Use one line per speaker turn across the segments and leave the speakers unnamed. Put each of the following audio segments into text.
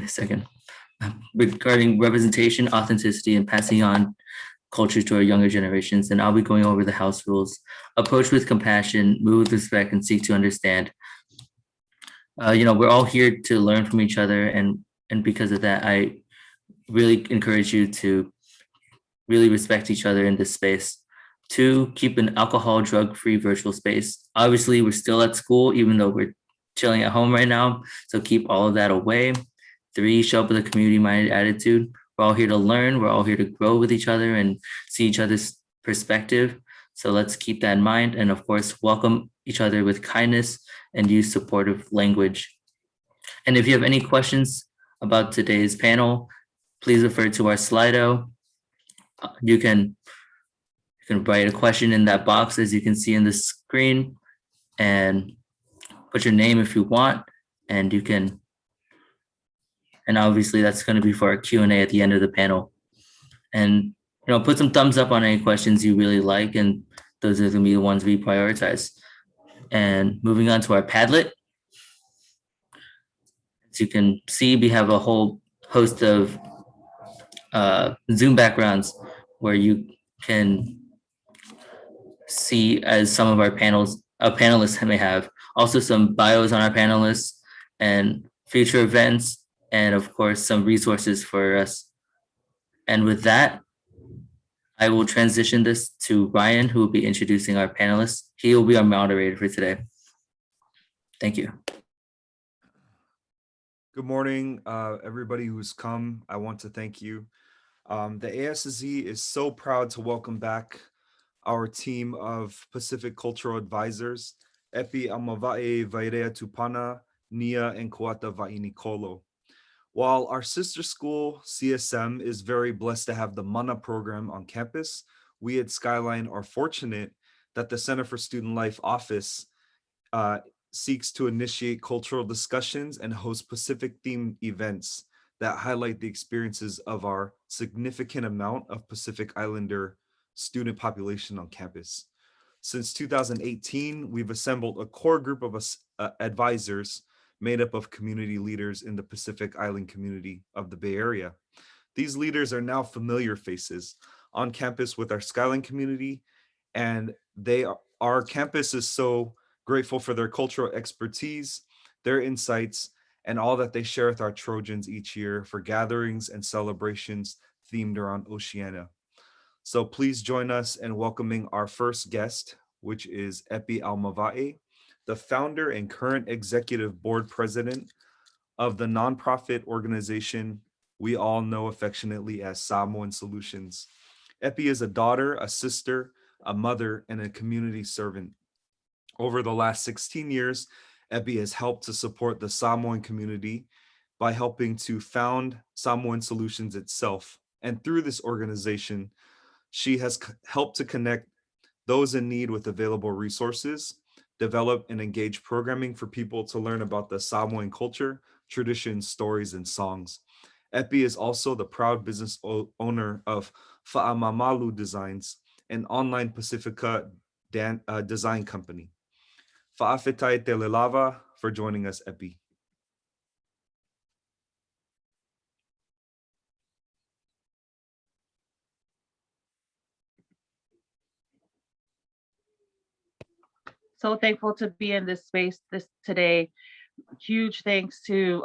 me a second. Regarding representation, authenticity, and passing on culture to our younger generations. And I'll be going over the house rules. Approach with compassion, move with respect, and seek to understand. We're all here to learn from each other, and because of that, I really encourage you to really respect each other in this space. 2, keep an alcohol, drug-free virtual space. Obviously, we're still at school, even though we're chilling at home right now. So keep all of that away. 3, show up with a community-minded attitude. We're all here to learn. We're all here to grow with each other and see each other's perspective. So let's keep that in mind. And of course, welcome each other with kindness and use supportive language. And if you have any questions about today's panel, please refer to our Slido. You can write a question in that box, as you can see in the screen, and put your name if you want, and obviously that's going to be for our Q&A at the end of the panel. And put some thumbs up on any questions you really like, and those are going to be the ones we prioritize. And moving on to our Padlet. As you can see, we have a whole host of Zoom backgrounds where you can see as some of our panelists may have. Also some bios on our panelists and future events, and of course some resources for us. And with that, I will transition this to Ryan, who will be introducing our panelists. He will be our moderator for today. Thank you.
Good morning, everybody who's come. I want to thank you. The ASSC is so proud to welcome back our team of Pacific Cultural Advisors, Epi Aumavae, Vairea Tupana, Nia, and Kuata Vainikolo. While our sister school, CSM, is very blessed to have the MANA program on campus, we at Skyline are fortunate that the Center for Student Life office seeks to initiate cultural discussions and host Pacific-themed events that highlight the experiences of our significant amount of Pacific Islander student population on campus. Since 2018, we've assembled a core group of advisors made up of community leaders in the Pacific Island community of the Bay Area. These leaders are now familiar faces on campus with our Skyline community, and our campus is so grateful for their cultural expertise, their insights, and all that they share with our Trojans each year for gatherings and celebrations themed around Oceania. So please join us in welcoming our first guest, which is Epi Aumavae, the founder and current executive board president of the nonprofit organization we all know affectionately as Samoan Solutions. Epi is a daughter, a sister, a mother, and a community servant. Over the last 16 years, Epi has helped to support the Samoan community by helping to found Samoan Solutions itself. And through this organization, she has helped to connect those in need with available resources, develop and engage programming for people to learn about the Samoan culture, traditions, stories, and songs. Epi is also the proud business owner of Fa'amamalu Designs, an online Pacifica design company. Fa'afetai te lelava for joining us, Epi.
So thankful to be in this space today. Huge thanks to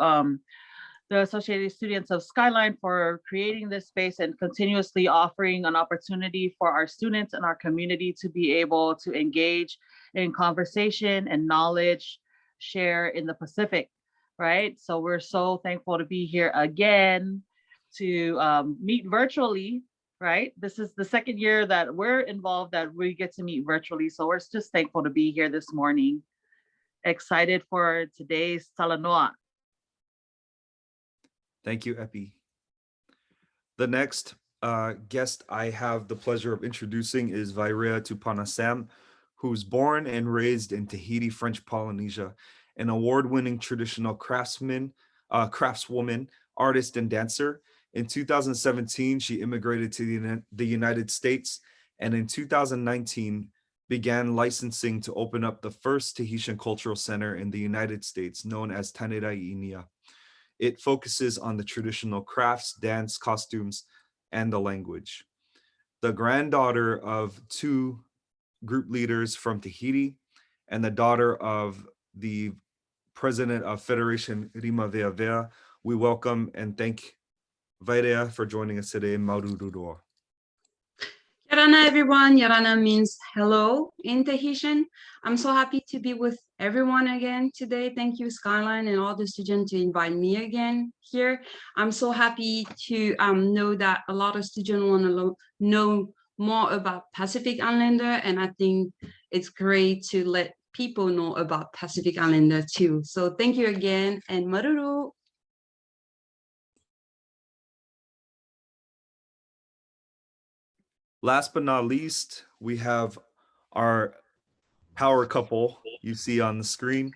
the Associated Students of Skyline for creating this space and continuously offering an opportunity for our students and our community to be able to engage in conversation and knowledge share in the Pacific, right? So we're so thankful to be here again to meet virtually, right? This is the second year that we're involved that we get to meet virtually. So we're just thankful to be here this morning. Excited for today's Talanoa.
Thank you, Epi. The next guest I have the pleasure of introducing is Vairea Tupana Sam, who's born and raised in Tahiti, French Polynesia, an award-winning traditional craftswoman, artist, and dancer. In 2017, she immigrated to the United States, and in 2019, began licensing to open up the first Tahitian Cultural Center in the United States, known as Tanerai Nia. It focuses on the traditional crafts, dance, costumes, and the language. The granddaughter of two group leaders from Tahiti and the daughter of the president of Federation Rima Vairea, we welcome and thank Vairea for joining us today in Maururua.
Yarana, everyone. Yarana means hello in Tahitian. I'm so happy to be with everyone again today. Thank you, Skyline, and all the students to invite me again here. I'm so happy to know that a lot of students want to know more about Pacific Islander, and I think it's great to let people know about Pacific Islander too. So thank you again, and maruru.
Last but not least, we have our power couple you see on the screen.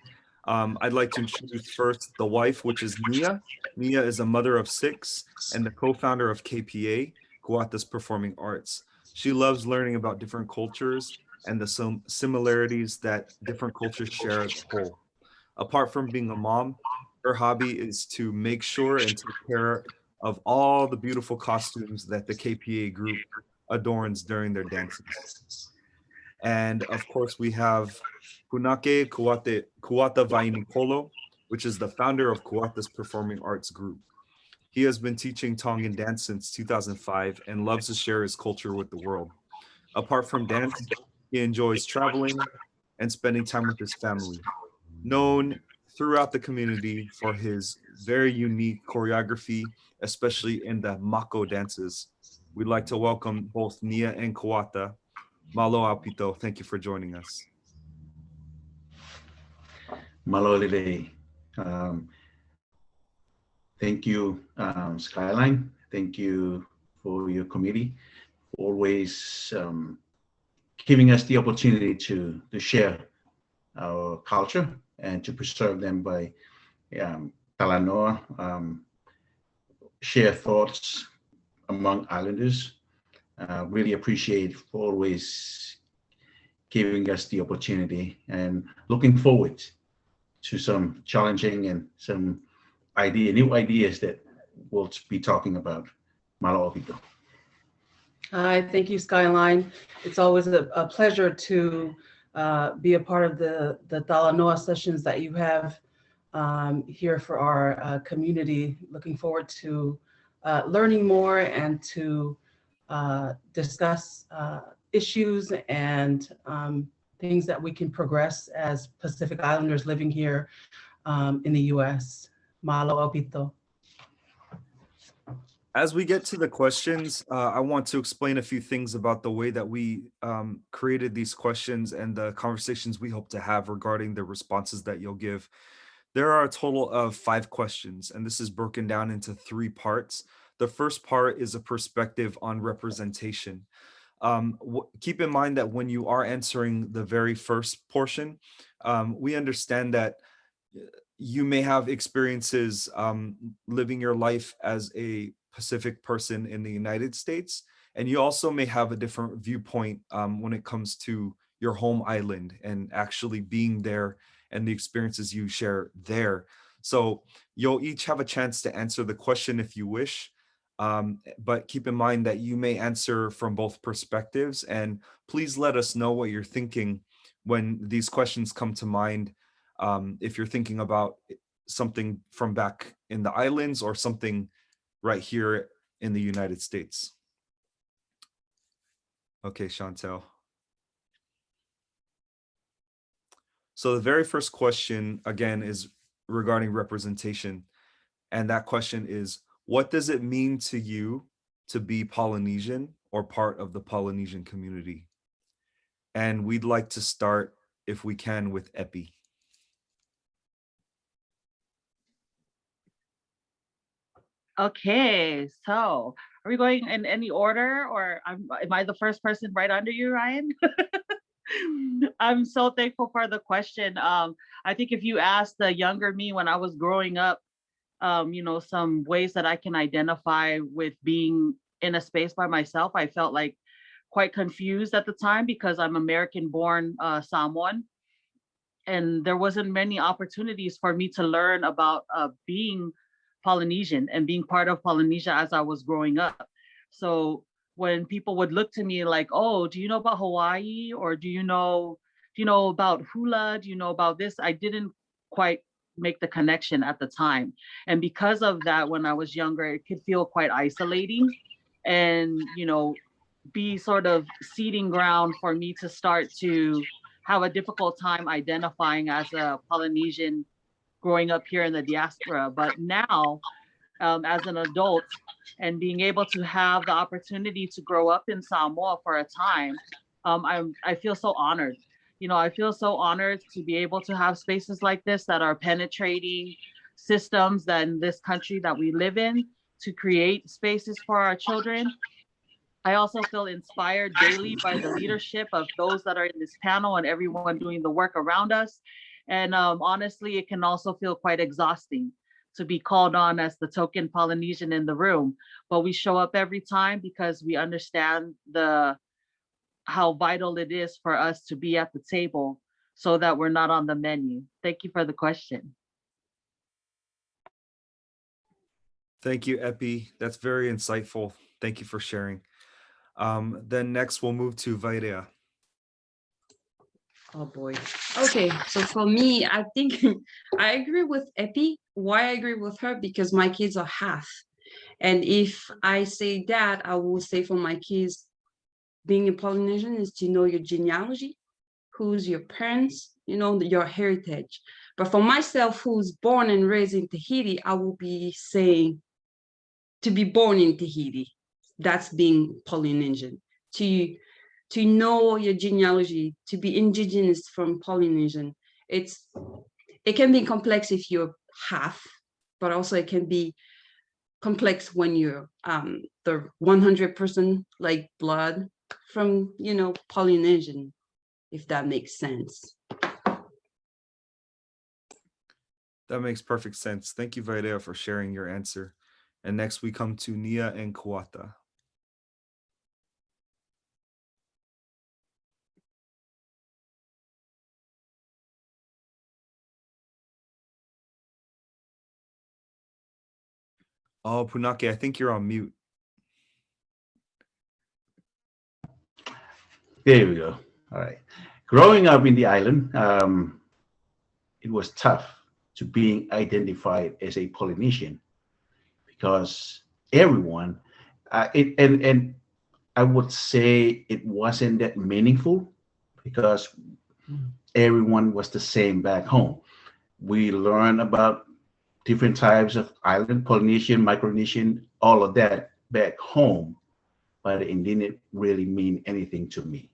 I'd like to introduce first the wife, which is Nia. Nia is a mother of 6 and the co-founder of KPA, Kuata's Performing Arts. She loves learning about different cultures and the similarities that different cultures share as a whole. Apart from being a mom, her hobby is to make sure and take care of all the beautiful costumes that the KPA group adorns during their dances. And of course, we have Punake Kuata Vainikolo, which is the founder of Kuata's Performing Arts Group. He has been teaching Tongan dance since 2005 and loves to share his culture with the world. Apart from dance, he enjoys traveling and spending time with his family. Known throughout the community for his very unique choreography, especially in the mako dances. We'd like to welcome both Nia and Kuata. Malo Alpito, thank you for joining us.
Malo Lele. Thank you, Skyline. Thank you for your committee, for always giving us the opportunity to share our culture and to preserve them by talanoa, share thoughts among islanders. Really appreciate for always giving us the opportunity and looking forward to some challenging and some new ideas that we'll be talking about. Malo Opito.
Hi, thank you, Skyline. It's always a pleasure to be a part of the Talanoa sessions that you have here for our community. Looking forward to learning more and to discuss issues and things that we can progress as Pacific Islanders living here in the U.S. Malo Opito.
As we get to the questions, I want to explain a few things about the way that we created these questions and the conversations we hope to have regarding the responses that you'll give. There are a total of 5 questions, and this is broken down into 3 parts. The first part is a perspective on representation. Keep in mind that when you are answering the very first portion, we understand that you may have experiences living your life as a Pacific person in the United States, and you also may have a different viewpoint when it comes to your home island and actually being there and the experiences you share there. So you'll each have a chance to answer the question if you wish, but keep in mind that you may answer from both perspectives, and please let us know what you're thinking when these questions come to mind. If you're thinking about something from back in the islands or something right here in the United States. Okay, Chantel. So the very first question, again, is regarding representation. And that question is, what does it mean to you to be Polynesian or part of the Polynesian community? And we'd like to start, if we can, with Epi.
Okay, so are we going in any order, or am I the first person right under you, Ryan? I'm so thankful for the question. I think if you asked the younger me when I was growing up, some ways that I can identify with being in a space by myself, I felt like quite confused at the time because I'm American-born Samoan, and there wasn't many opportunities for me to learn about being Polynesian and being part of Polynesia as I was growing up. So when people would look to me like, oh, do you know about Hawaii? Or do you know about hula? Do you know about this? I didn't quite make the connection at the time. And because of that, when I was younger, it could feel quite isolating and, be sort of seeding ground for me to start to have a difficult time identifying as a Polynesian growing up here in the diaspora. But now, as an adult and being able to have the opportunity to grow up in Samoa for a time, I feel so honored. I feel so honored to be able to have spaces like this that are penetrating systems that in this country that we live in to create spaces for our children. I also feel inspired daily by the leadership of those that are in this panel and everyone doing the work around us. And honestly, it can also feel quite exhausting to be called on as the token Polynesian in the room. But we show up every time because we understand how vital it is for us to be at the table so that we're not on the menu. Thank you for the question.
Thank you, Epi. That's very insightful. Thank you for sharing. Then next we'll move to Vairea.
Oh boy. Okay, so for me, I think I agree with Epi. Why I agree with her? Because my kids are half. And if I say that, I will say for my kids, being a Polynesian is to know your genealogy, who's your parents, your heritage. But for myself, who's born and raised in Tahiti, I will be saying to be born in Tahiti. That's being Polynesian. To know your genealogy, to be indigenous from Polynesian. It can be complex if you're half, but also it can be complex when you're the 100% like blood from Polynesian, if that makes sense.
That makes perfect sense. Thank you, Vairea, for sharing your answer. And next we come to Nia and Kuata. Oh, Punake, I think you're on mute.
There we go. All right. Growing up in the island, it was tough to being identified as a Polynesian because everyone, and I would say it wasn't that meaningful because everyone was the same back home. We learned about different types of island, Polynesian, Micronesian, all of that back home, but it didn't really mean anything to me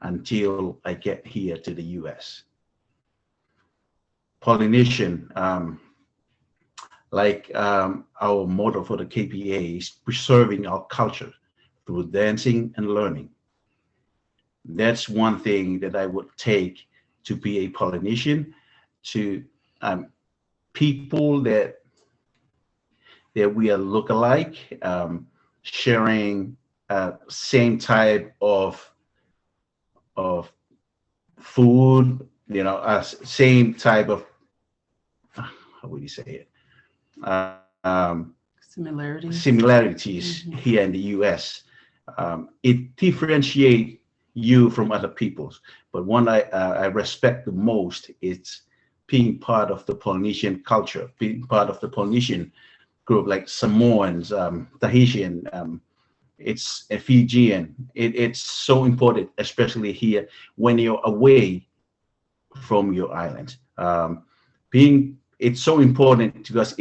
until I get here to the US. Polynesian, our motto for the KPA is preserving our culture through dancing and learning. That's one thing that I would take to be a Polynesian, to people that we are look-alike, sharing same type of food, same type of, how would you say it? Similarities here in the US. It differentiates you from other peoples. But one I respect the most is being part of the Polynesian culture, being part of the Polynesian group like Samoans, Tahitian, it's a Fijian. It's so important, especially here when you're away from your island. It's so important because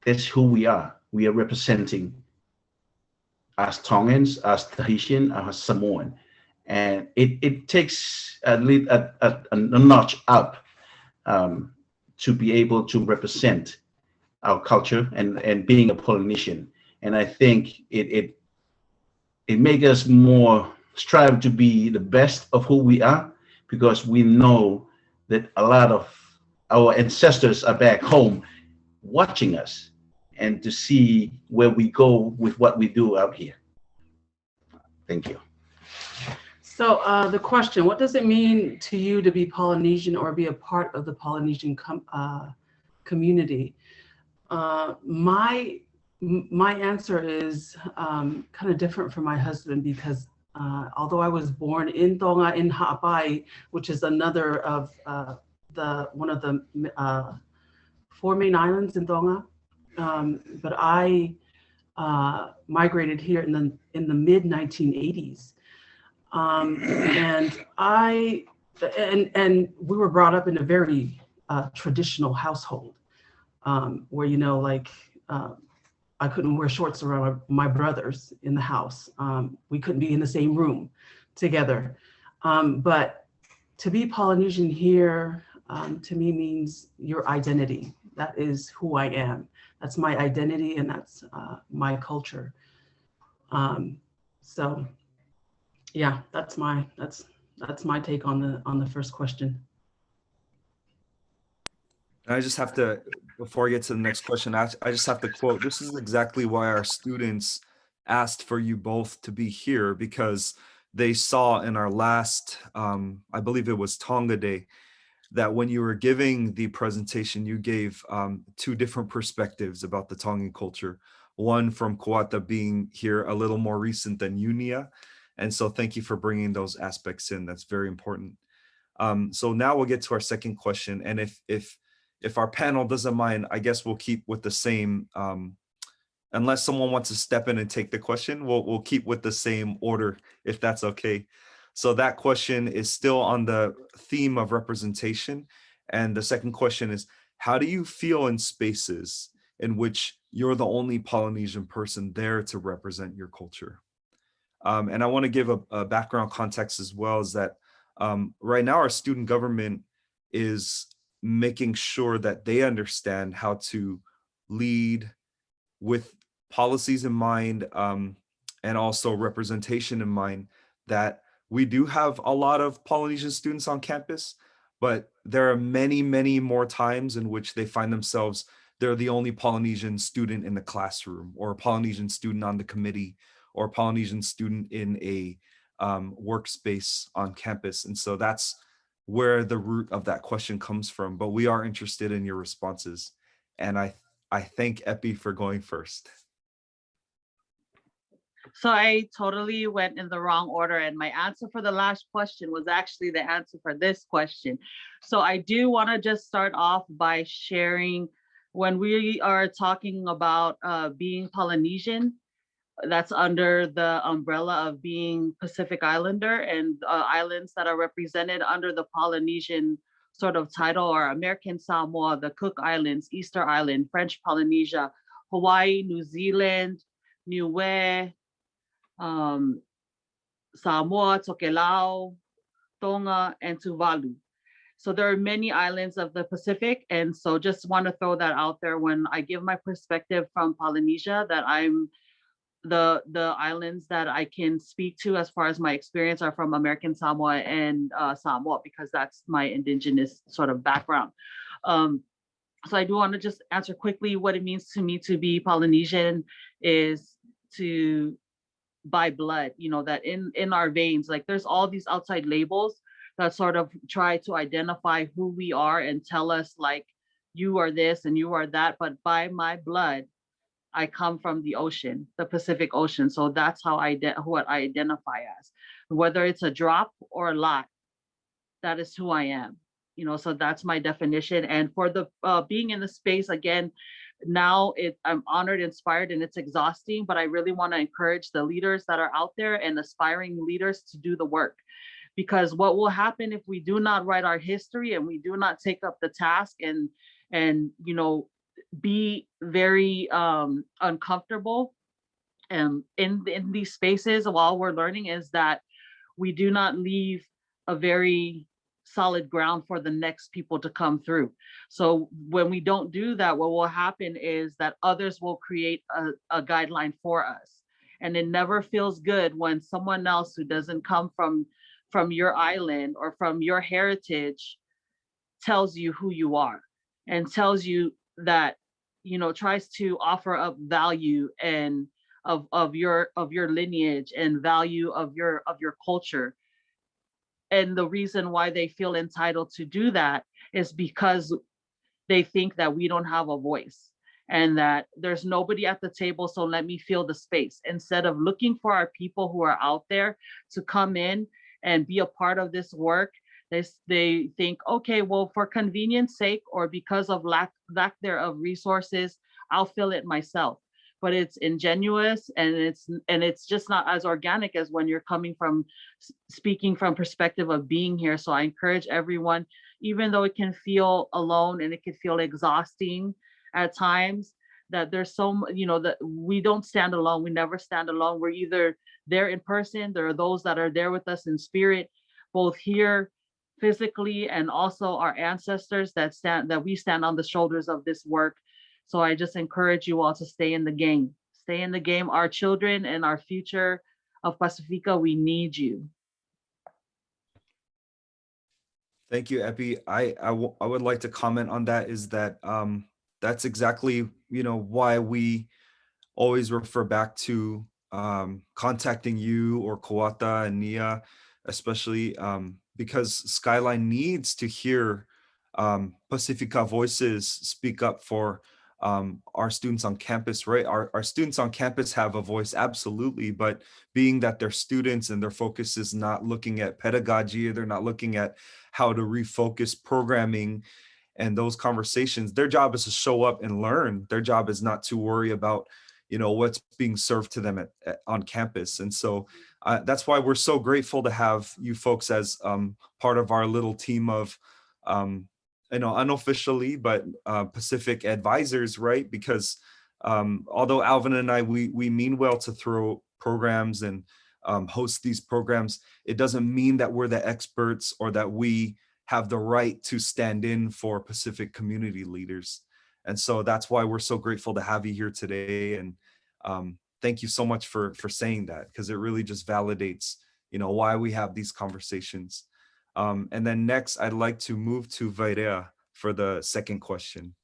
that's who we are. We are representing as Tongans, as Tahitian, as Samoan, and it takes a notch up to be able to represent our culture and being a Polynesian. And I think it makes us more strive to be the best of who we are, because we know that a lot of our ancestors are back home watching us and to see where we go with what we do out here. Thank you.
So the question, what does it mean to you to be Polynesian or be a part of the Polynesian community? My answer is kind of different from my husband because although I was born in Tonga in Ha'apai, which is another of one of the 4 main islands in Tonga, but I migrated here in the mid 1980s, and we were brought up in a very traditional household where I couldn't wear shorts around my brothers in the house. We couldn't be in the same room together. But to be Polynesian here, to me means your identity. That is who I am. That's my identity and that's my culture. So yeah, that's my take on the first question.
I just have to, before I get to the next question, I just have to quote, this is exactly why our students asked for you both to be here, because they saw in our last, I believe it was Tonga Day, that when you were giving the presentation, you gave 2 different perspectives about the Tongan culture. One from Kuata being here a little more recent than you, Nia. And so thank you for bringing those aspects in. That's very important. So now we'll get to our second question. And if our panel doesn't mind, I guess we'll keep with the same, unless someone wants to step in and take the question, we'll keep with the same order, if that's okay. So that question is still on the theme of representation. And the second question is, how do you feel in spaces in which you're the only Polynesian person there to represent your culture? And I want to give a background context as well, is that right now our student government is making sure that they understand how to lead with policies in mind, and also representation in mind, that we do have a lot of Polynesian students on campus, but there are many, many more times in which they find themselves, they're the only Polynesian student in the classroom, or a Polynesian student on the committee, or a Polynesian student in a workspace on campus. And so that's where the root of that question comes from, but we are interested in your responses. And I thank Epi for going first.
So I totally went in the wrong order, and my answer for the last question was actually the answer for this question. So I do want to just start off by sharing, when we are talking about being Polynesian, that's under the umbrella of being Pacific Islander, and islands that are represented under the Polynesian sort of title are American Samoa, the Cook Islands, Easter Island, French Polynesia, Hawaii, New Zealand, Niue, Samoa, Tokelau, Tonga, and Tuvalu. So there are many islands of the Pacific. And so just want to throw that out there when I give my perspective from Polynesia, that I'm the islands that I can speak to as far as my experience are from American Samoa and Samoa, because that's my indigenous sort of background. So I do want to just answer quickly what it means to me to be Polynesian is to, by blood, that in our veins, like there's all these outside labels that sort of try to identify who we are and tell us like, you are this and you are that, but by my blood, I come from the ocean, the Pacific Ocean. So that's how what I identify as. Whether it's a drop or a lot, that is who I am. So that's my definition. And for the being in the space, again, now I'm honored, inspired, and it's exhausting, but I really want to encourage the leaders that are out there and aspiring leaders to do the work. Because what will happen if we do not write our history and we do not take up the task and be very uncomfortable in these spaces while we're learning, is that we do not leave a very solid ground for the next people to come through. So when we don't do that, what will happen is that others will create a guideline for us. And it never feels good when someone else who doesn't come from your island or from your heritage tells you who you are and tells you that, tries to offer up value and of your lineage and value of your culture. And the reason why they feel entitled to do that is because they think that we don't have a voice. and that there's nobody at the table, so let me fill the space. Instead of looking for our people who are out there to come in and be a part of this work, they think, okay, well, for convenience sake or because of lack thereof resources, I'll fill it myself. But it's ingenuous, and it's just not as organic as when you're coming from speaking from perspective of being here. So I encourage everyone, even though it can feel alone and it can feel exhausting at times, that there's that we don't stand alone. We never stand alone. We're either there in person, there are those that are there with us in spirit, both here physically, and also our ancestors that we stand on the shoulders of this work. So I just encourage you all to stay in the game. Stay in the game. Our children and our future of Pacifica, we need you.
Thank you, Epi. I would like to comment on that, is that that's exactly, why we always refer back to contacting you or Kuata and Nia, especially because Skyline needs to hear Pacifica voices speak up for our students on campus, right? Our students on campus have a voice, absolutely, but being that they're students and their focus is not looking at pedagogy, they're not looking at how to refocus programming and those conversations, their job is to show up and learn. Their job is not to worry about, what's being served to them on campus. And so that's why we're so grateful to have you folks as part of our little team of, unofficially, but Pacific advisors, right? Because although Alvin and I, we mean well to throw programs and host these programs, it doesn't mean that we're the experts or that we have the right to stand in for Pacific community leaders. And so that's why we're so grateful to have you here today. And thank you so much for saying that, because it really just validates, why we have these conversations. And then next, I'd like to move to Vairea for the second question.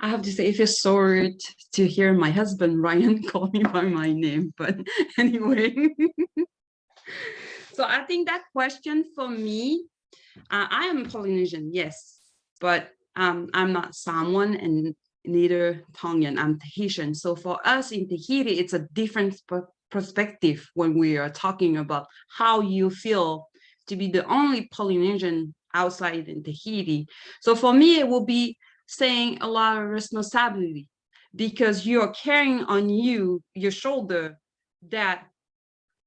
I have to say, it feels so weird to hear my husband, Ryan, call me by my name, but anyway. So I think that question for me, I am Polynesian, yes, but I'm not Samoan and neither Tongan, I'm Tahitian. So for us in Tahiti, it's a different perspective when we are talking about how you feel to be the only Polynesian outside in Tahiti. So for me, it will be saying a lot of responsibility, because you're carrying on your shoulder that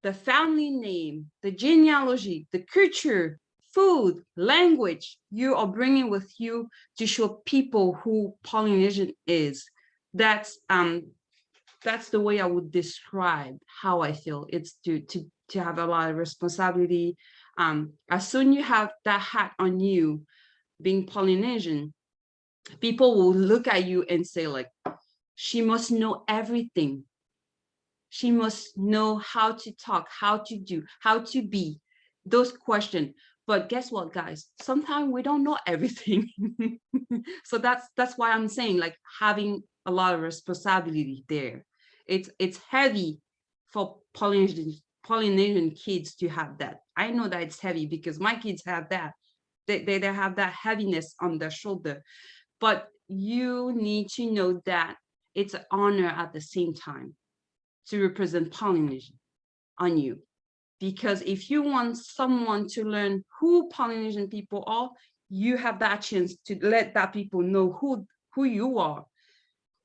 the family name, the genealogy, the culture, food, language you are bringing with you to show people who Polynesian is. That's the way I would describe how I feel. It's to have a lot of responsibility. As soon you have that hat on you, being Polynesian, people will look at you and say, like, she must know everything. She must know how to talk, how to do, how to be, those questions. But guess what, guys? Sometimes we don't know everything. So that's why I'm saying, like, having a lot of responsibility there. It's heavy for Polynesian kids to have that. I know that it's heavy because my kids have that. They have that heaviness on their shoulder. But you need to know that it's an honor at the same time to represent Polynesian on you. Because if you want someone to learn who Polynesian people are, you have that chance to let that people know who you are,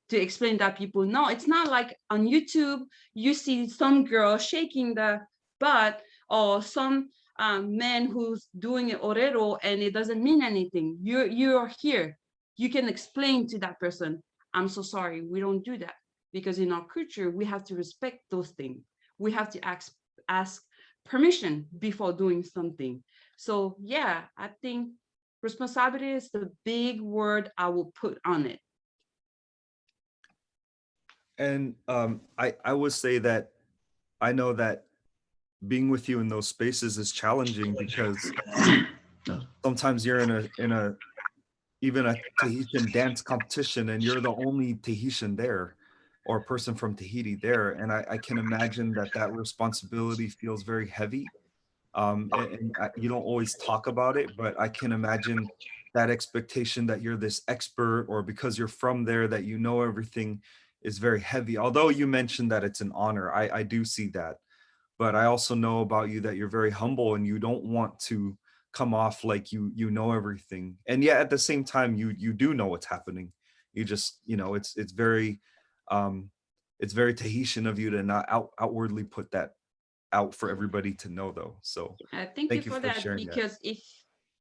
to explain that people know. It's not like on YouTube, you see some girl shaking the butt or some man who's doing an orero and it doesn't mean anything. You're here. You can explain to that person, I'm so sorry, we don't do that. Because in our culture, we have to respect those things. We have to ask permission before doing something. So yeah, I think responsibility is the big word I will put on it.
And I would say that I know that being with you in those spaces is challenging, because sometimes you're in a even a Tahitian dance competition and you're the only Tahitian there, or a person from Tahiti there. And I can imagine that responsibility feels very heavy. And you don't always talk about it, but I can imagine that expectation that you're this expert, or because you're from there that you know everything, is very heavy. Although you mentioned that it's an honor, I do see that. But I also know about you that you're very humble and you don't want to come off like you know everything. And yet at the same time, you do know what's happening. You just, it's very Tahitian of you to not outwardly put that out for everybody to know, though. So
Thank you for that,
sharing
because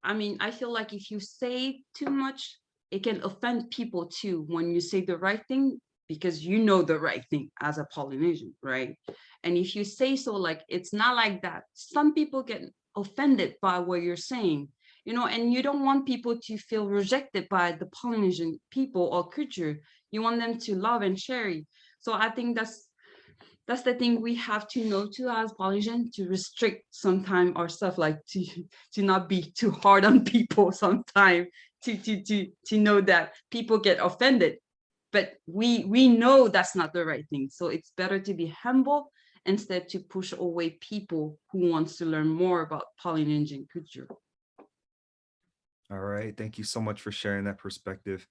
I feel like if you say too much, it can offend people too when you say the right thing, because you know the right thing as a Polynesian, right? And if you say so, like, it's not like that. Some people get offended by what you're saying, and you don't want people to feel rejected by the Polynesian people or culture. You want them to love and share it. So I think that's the thing we have to know too as Polynesian, to restrict sometime our stuff, like to not be too hard on people sometime, to know that people get offended. But we know that's not the right thing. So it's better to be humble instead to push away people who wants to learn more about Polynesian culture.
All right. Thank you so much for sharing that perspective.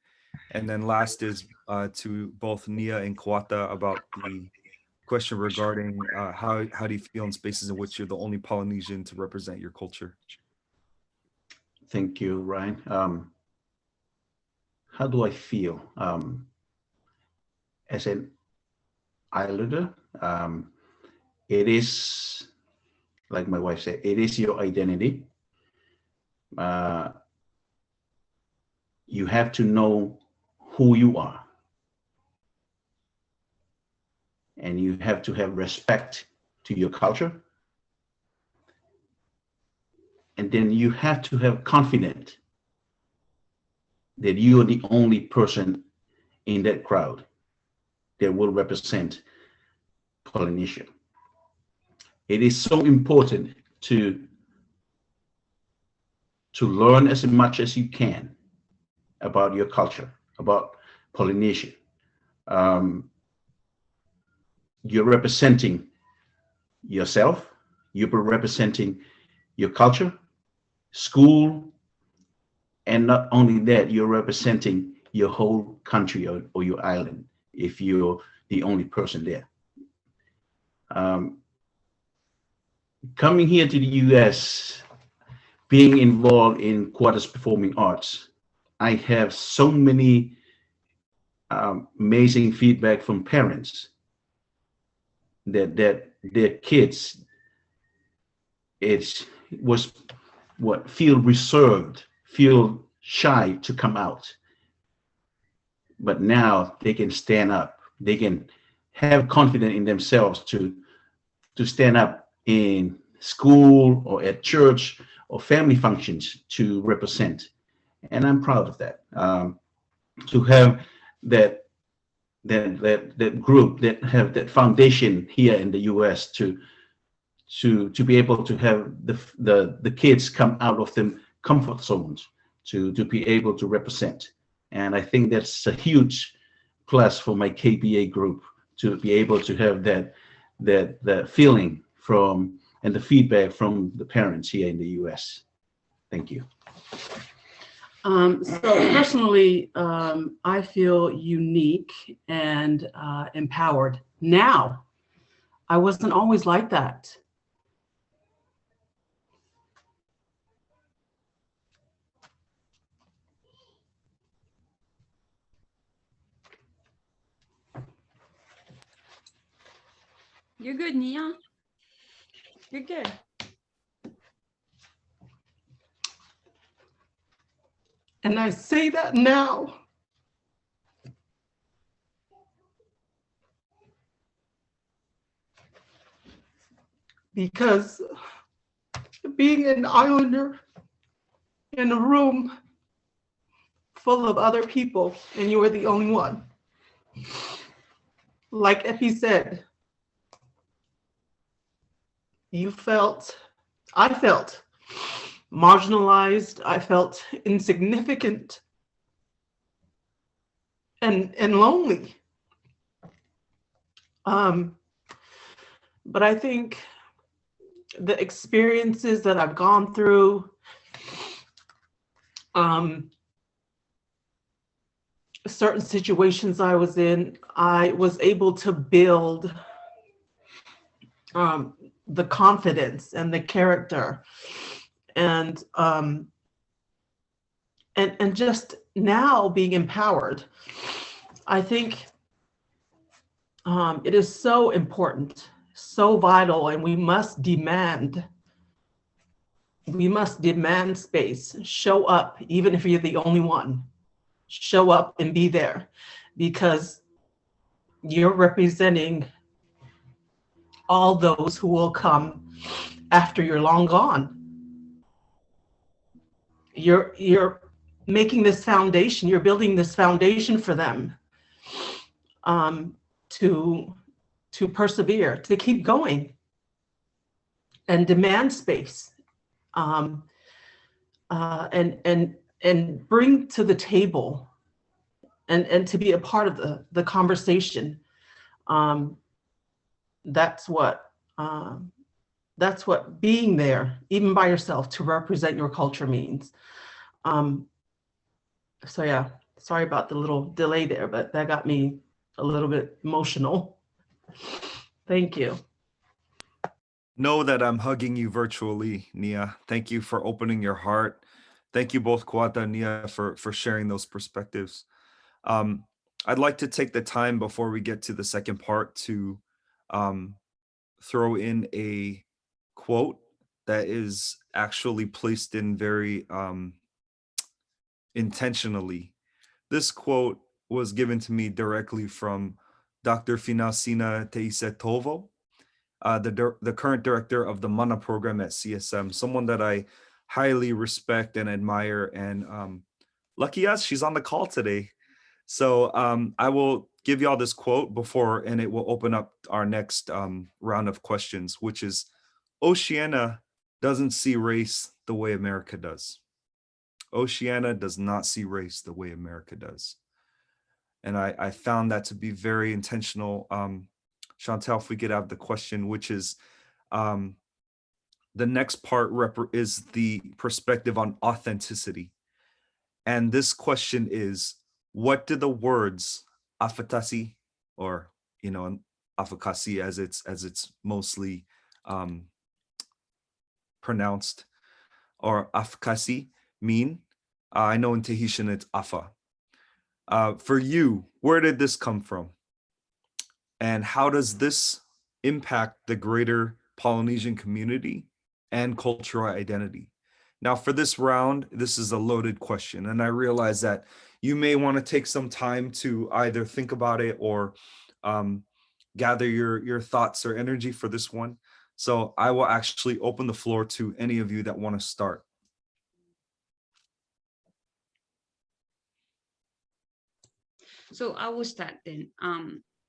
And then last is to both Nia and Kuata about the question regarding how do you feel in spaces in which you're the only Polynesian to represent your culture?
Thank you, Ryan. How do I feel? As an islander, it is, like my wife said, it is your identity. You have to know who you are. And you have to have respect to your culture. And then you have to have confidence that you are the only person in that crowd that will represent Polynesia. It is so important to learn as much as you can about your culture, about Polynesia. You're representing yourself, you're representing your culture, school, and not only that, you're representing your whole country or your island if you're the only person there. Coming here to the US, being involved in Kuata's performing arts, I have so many amazing feedback from parents that their kids feel reserved, feel shy to come out. But now they can stand up. They can have confidence in themselves to stand up in school or at church or family functions to represent. And I'm proud of that. To have that group, that have that foundation here in the US to be able to have the kids come out of their comfort zones to be able to represent. And I think that's a huge plus for my KPA group, to be able to have that feeling from and the feedback from the parents here in the US. Thank you.
So personally, I feel unique and empowered. Now, I wasn't always like that.
You're good, Nia. You're good.
And I say that now because being an islander in a room full of other people and you were the only one, like Epi said, I felt marginalized, I felt insignificant and lonely. But I think the experiences that I've gone through certain situations I was in, I was able to build the confidence and the character, and just now being empowered. I think it is so important, so vital, and we must demand space. Show up, even if you're the only one. Show up and be there, because you're representing all those who will come after you're long gone. You're making this foundation, you're building this foundation for them, to persevere, to keep going, and demand space, and bring to the table, and to be a part of the conversation. That's what being there, even by yourself, to represent your culture means. So yeah, sorry about the little delay there, but that got me a little bit emotional. Thank you.
Know that I'm hugging you virtually, Nia. Thank you for opening your heart. Thank you both, Kuata and Nia, for sharing those perspectives. I'd like to take the time before we get to the second part to throw in a quote that is actually placed in very intentionally. This quote was given to me directly from Dr. Finasina Teisetovo, the current director of the MANA program at CSM, someone that I highly respect and admire, and lucky us, she's on the call today. So I will give y'all this quote before, and it will open up our next round of questions, which is, Oceania doesn't see race the way America does. Oceania does not see race the way America does. And I found that to be very intentional. Chantel, if we could have the question, which is, the next part is the perspective on authenticity. And this question is, what do the words afatasi, or, afakasi as it's mostly pronounced, or afkasi mean? I know in Tahitian it's afa. For you, where did this come from? And how does this impact the greater Polynesian community and cultural identity? Now, for this round, this is a loaded question, and I realize that you may want to take some time to either think about it or gather your thoughts or energy for this one. So I will actually open the floor to any of you that want to start.
So I will start then.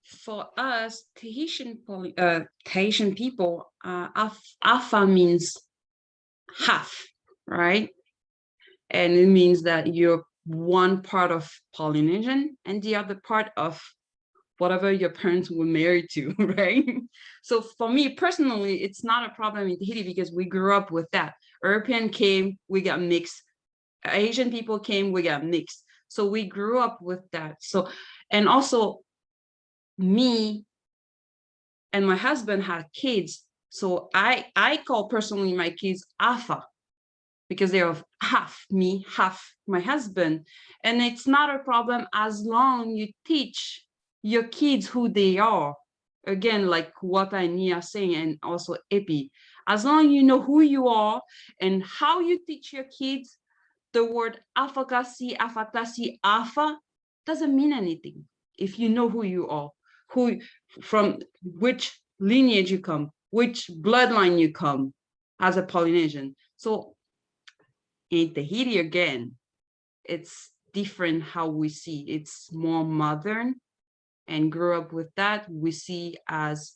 For us, Tahitian people, afa means half, right? And it means that you're one part of Polynesian and the other part of whatever your parents were married to, right? So for me personally, it's not a problem in Tahiti because we grew up with that. European came, we got mixed. Asian people came, we got mixed. So we grew up with that. So, and also me and my husband had kids. So I call personally my kids Afa, because they're half me, half my husband. And it's not a problem as long you teach your kids who they are. Again, like what Nia saying, and also Epi, as long you know who you are and how you teach your kids, the word afakasi, afatasi, afa doesn't mean anything if you know who you are, from which lineage you come, which bloodline you come as a Polynesian. So in Tahiti, again, it's different how we see. It's more modern, and grew up with that. We see as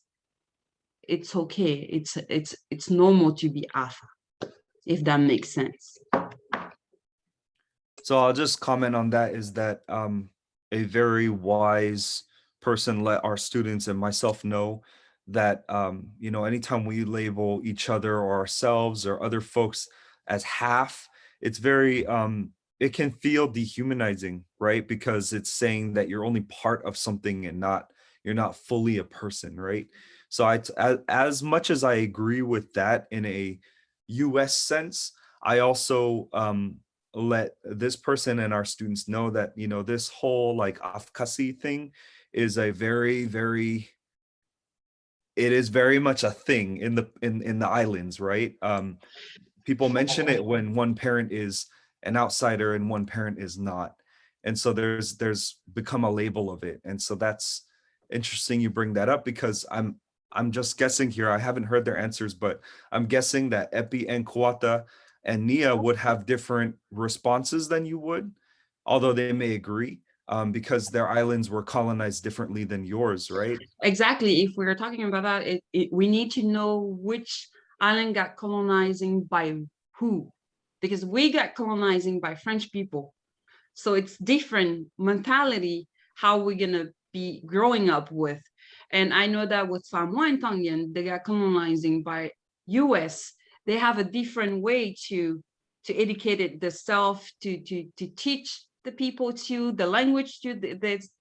it's okay. It's normal to be Afa, if that makes sense.
So I'll just comment on that, is that a very wise person let our students and myself know that, anytime we label each other or ourselves or other folks as half, it's very it can feel dehumanizing, right? Because it's saying that you're only part of something and you're not fully a person, right? So as much as I agree with that in a US sense, I also let this person and our students know that, you know, this whole like ASSC thing is a very, very, it is very much a thing in the islands, right? People mention it when one parent is an outsider and one parent is not. And so there's become a label of it. And so that's interesting you bring that up, because I'm just guessing here. I haven't heard their answers, but I'm guessing that Epi and Kuata and Nia would have different responses than you would, although they may agree, because their islands were colonized differently than yours, right?
Exactly. If we're talking about that, we need to know which island got colonizing by who, because we got colonizing by French people. So it's different mentality, how we're gonna be growing up with. And I know that with Samoan and Tongan, they got colonizing by US. They have a different way to educate it themselves, to teach the people to the language to.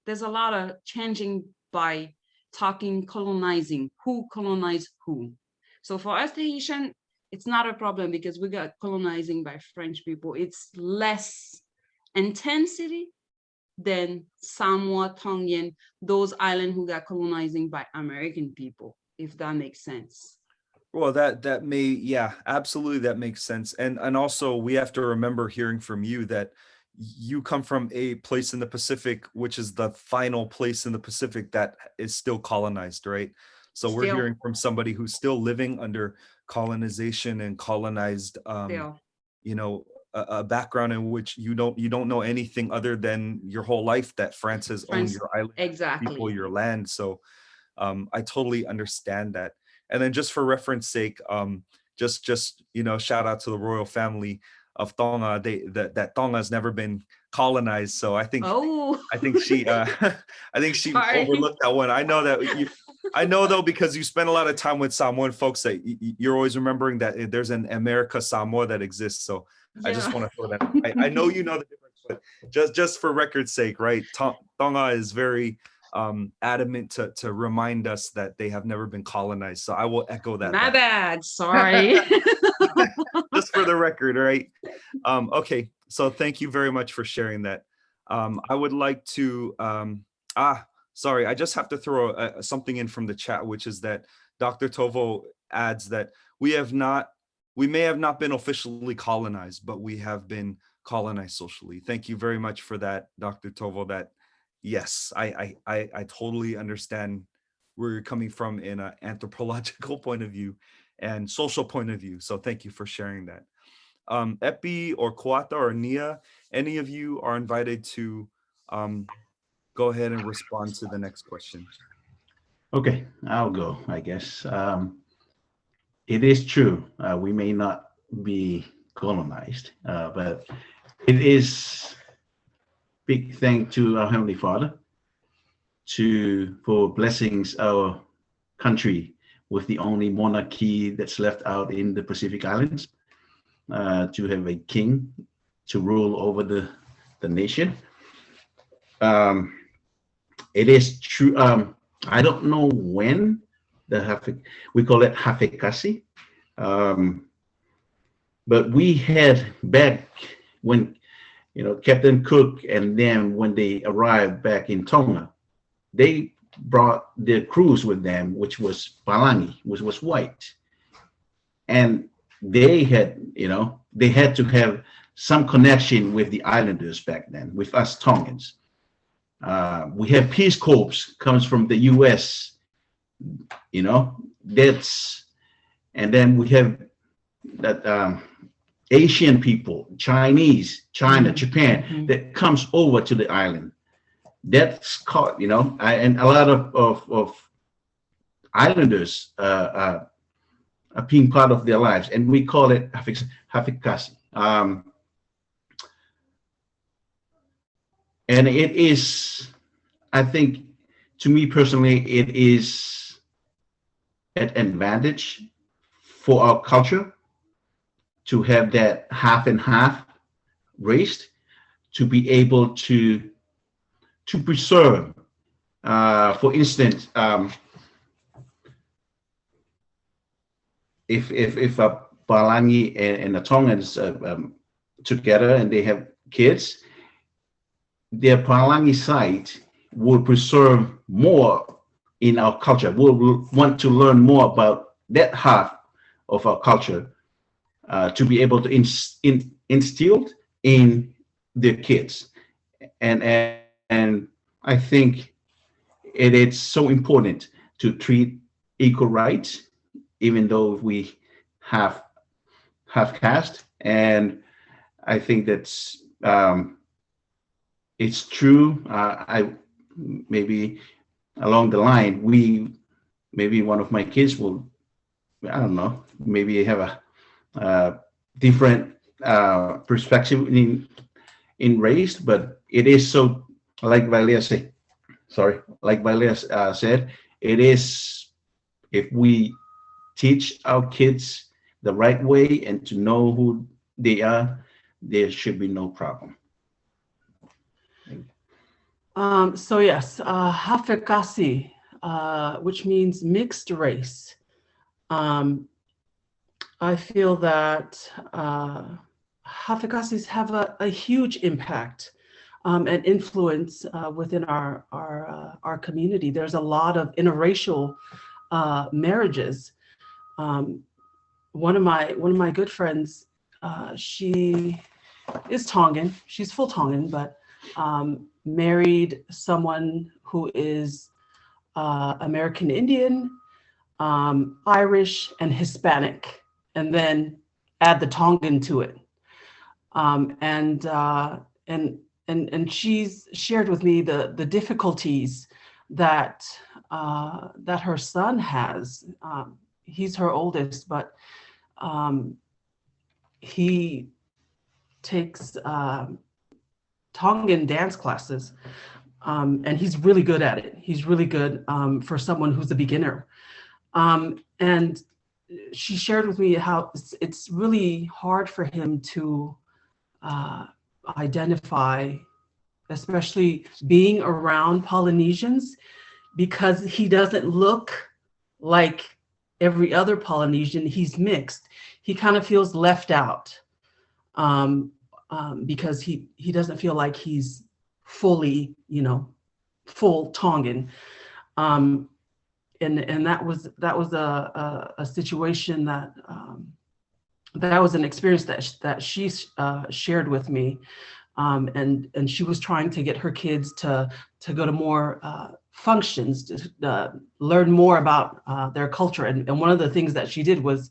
There's a lot of changing by talking colonizing, who colonized who. So for us Tahitian, it's not a problem because we got colonizing by French people. It's less intensity than Samoa, Tongan, those islands who got colonizing by American people, if that makes sense.
Well, that may, yeah, absolutely, that makes sense. And also we have to remember, hearing from you, that you come from a place in the Pacific, which is the final place in the Pacific that is still colonized, right? So we're hearing from somebody who's still living under colonization and colonized, you know, a background in which you don't know anything other than your whole life that France has owned your island,
exactly,
people, your land. So I totally understand that. And then just for reference sake, just you know, shout out to the royal family of Tonga. That Tonga has never been colonized, so I think she I think she overlooked that one. I know that I know though, because you spend a lot of time with Samoan folks, that you're always remembering that there's an America Samoa that exists. So I just want to throw that. I know you know the difference, but just for record's sake, right? Tonga is very adamant to remind us that they have never been colonized. So I will echo that.
My bad, sorry.
Just for the record, right? Okay, so thank you very much for sharing that. I would like to, sorry, I just have to throw something in from the chat, which is that Dr. Tovo adds that we may have not been officially colonized, but we have been colonized socially. Thank you very much for that, Dr. Tovo. That, yes, I totally understand where you're coming from in an anthropological point of view and social point of view. So thank you for sharing that. Epi or Kuata or Nia, any of you are invited to go ahead and respond to the next question.
Okay, I'll go, I guess. It is true, we may not be colonized, but it is big thank to our Heavenly Father for blessings our country with the only monarchy that's left out in the Pacific Islands, to have a king to rule over the nation. It is true. I don't know when we call it hafekasi, but we had back when, you know, Captain Cook and them, when they arrived back in Tonga, they brought their crews with them, which was palangi, which was white, and they had, you know, they had to have some connection with the islanders back then, with us Tongans. We have Peace Corps comes from the US, you know, and then we have that Asian people, Chinese, China, Japan, that comes over to the island. That's called, you know, and a lot of islanders are being part of their lives, and we call it hafekasi. And it is, I think, to me personally, it is an advantage for our culture to have that half and half raised. to be able to preserve. For instance, if a Palangi and a Tongans together and they have kids, their Palangi side will preserve more in our culture. We'll want to learn more about that half of our culture to be able to instill in their kids. And I think it is so important to treat equal rights, even though we have caste. And I think that's it's true. I maybe along the line, maybe one of my kids will, I don't know, maybe have a different perspective in race, but it is so, like Vairea said, it is, if we teach our kids the right way and to know who they are, there should be no problem.
So yes, Hafekasi, which means mixed race. I feel that Hafekasis have a huge impact and influence within our community. There's a lot of interracial marriages. One of my good friends, she is Tongan. She's full Tongan, but married someone who is American Indian, Irish, and Hispanic, and then add the Tongan to it. And she's shared with me the difficulties that that her son has. He's her oldest, but he takes Tongan dance classes, and he's really good at it. He's really good for someone who's a beginner. And she shared with me how it's really hard for him to identify, especially being around Polynesians, because he doesn't look like every other Polynesian. He's mixed. He kind of feels left out because he doesn't feel like he's fully, full Tongan. And that was a situation that was an experience that she shared with me, and she was trying to get her kids to go to more functions, to learn more about their culture. And one of the things that she did was,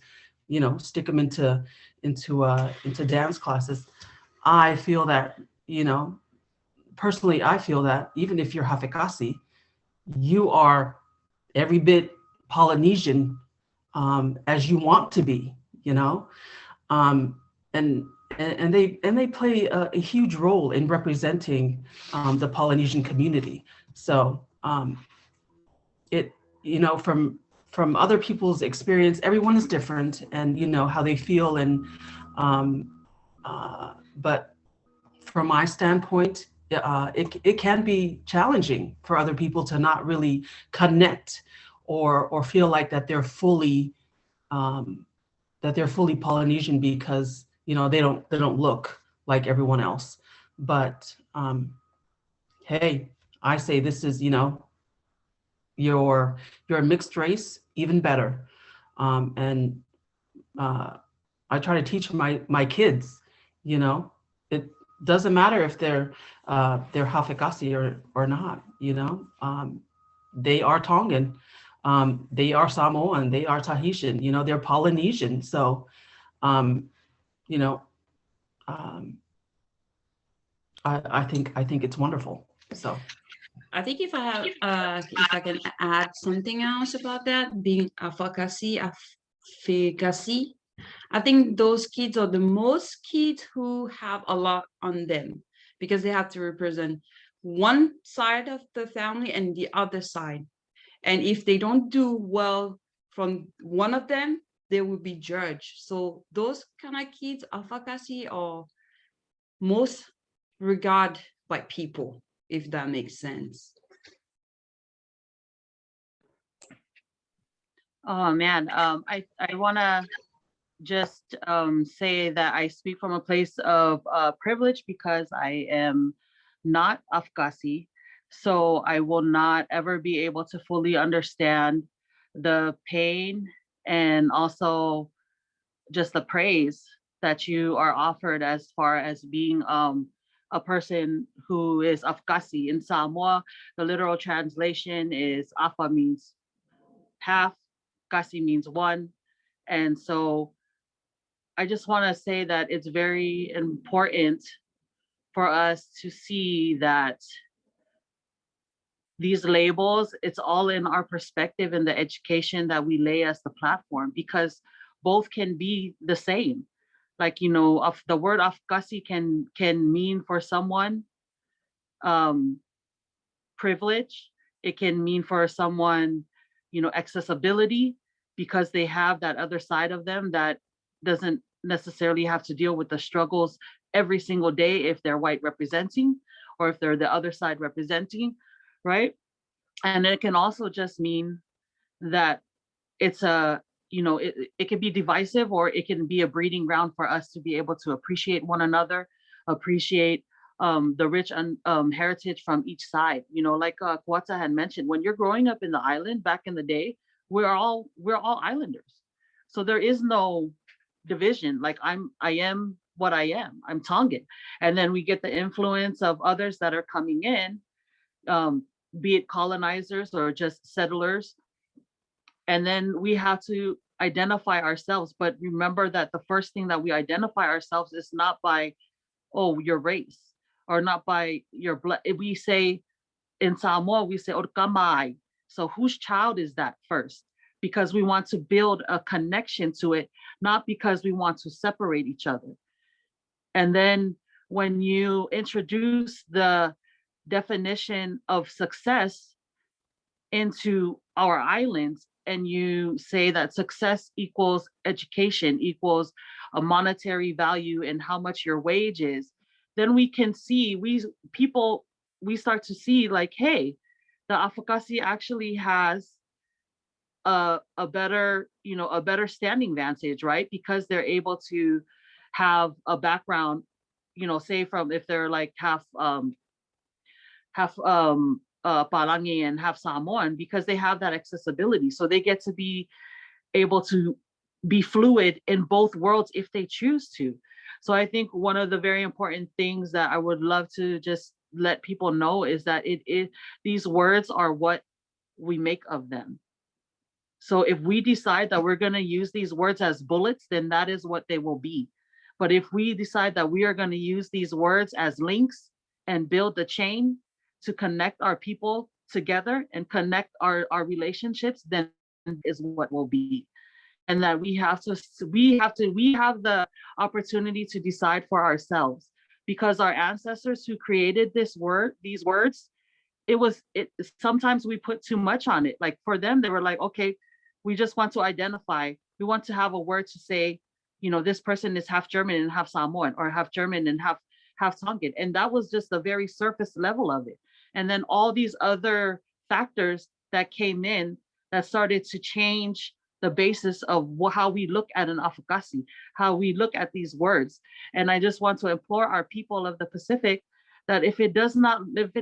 stick them into dance classes. I feel that, personally, I feel that even if you're Hafekasi, you are every bit Polynesian as you want to be, and they play a huge role in representing the Polynesian community. So from other people's experience, everyone is different, and how they feel, and but from my standpoint, it can be challenging for other people to not really connect or feel like that they're fully Polynesian, because they don't look like everyone else. But hey, I say this is you're a mixed race, even better. And I try to teach my kids, it doesn't matter if they're Hafekasi or not, they are Tongan, they are Samoan, they are Tahitian, they're Polynesian. So, I think it's wonderful. So.
I think if I can add something else about that, being Hafekasi, I think those kids are the most kids who have a lot on them, because they have to represent one side of the family and the other side. And if they don't do well from one of them, they will be judged. So those kind of kids, Hafekasi, are most regard like people, if that makes sense.
Oh man, I want to just say that I speak from a place of privilege because I am not Afghasi. So I will not ever be able to fully understand the pain and also just the praise that you are offered as far as being a person who is Afghasi. In Samoa, the literal translation is Afa means half, Kasi means one. And so I just want to say that it's very important for us to see that these labels, it's all in our perspective and the education that we lay as the platform, because both can be the same. Like, you know, of the word Afghasi can mean for someone privilege. It can mean for someone, you know, accessibility, because they have that other side of them that doesn't necessarily have to deal with the struggles every single day if they're white representing, or if they're the other side representing, right? And it can also just mean that it's a, you know, it can be divisive, or it can be a breeding ground for us to be able to appreciate one another, appreciate the rich heritage from each side. You know, like Kuata had mentioned, when you're growing up in the island back in the day, we're all islanders. So there is no division. Like I am what I am. I'm Tongan. And then we get the influence of others that are coming in, be it colonizers or just settlers. And then we have to identify ourselves. But remember that the first thing that we identify ourselves is not by, oh, your race, or not by your blood. We say in Samoa, we say orkamai. So whose child is that first? Because we want to build a connection to it, not because we want to separate each other. And then when you introduce the definition of success into our islands, and you say that success equals education, equals a monetary value and how much your wage is, then we can see, we start to see like, hey, the Afakasi actually has a better, you know, a better standing vantage, right? Because they're able to have a background, you know, say from, if they're like half Palangi and half Samoan, because they have that accessibility. So they get to be able to be fluid in both worlds if they choose to. So I think one of the very important things that I would love to just let people know is that these words are what we make of them. So if we decide that we're going to use these words as bullets, then that is what they will be. But if we decide that we are going to use these words as links and build the chain to connect our people together and connect our relationships, then is what will be. And that we have the opportunity to decide for ourselves, because our ancestors who created these words, sometimes we put too much on it. Like for them, they were like, okay, we just want to identify. We want to have a word to say, you know, this person is half German and half Samoan, or half German and half Tongan. And that was just the very surface level of it. And then all these other factors that came in that started to change the basis of how we look at an Afakasi, how we look at these words. And I just want to implore our people of the Pacific that if it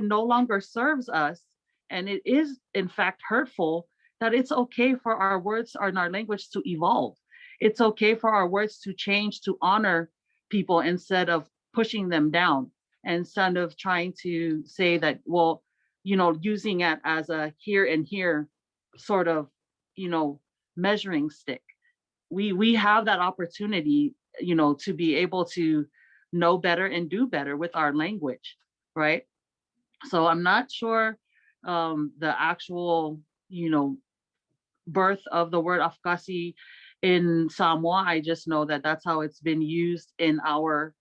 no longer serves us, and it is in fact hurtful, that it's okay for our words and our language to evolve. It's okay for our words to change, to honor people instead of pushing them down, instead of trying to say that, well, you know, using it as a here and here sort of, you know, measuring stick. We have that opportunity, you know, to be able to know better and do better with our language, right? So I'm not sure the actual, you know, birth of the word Afghasi in Samoa. I just know that that's how it's been used in our,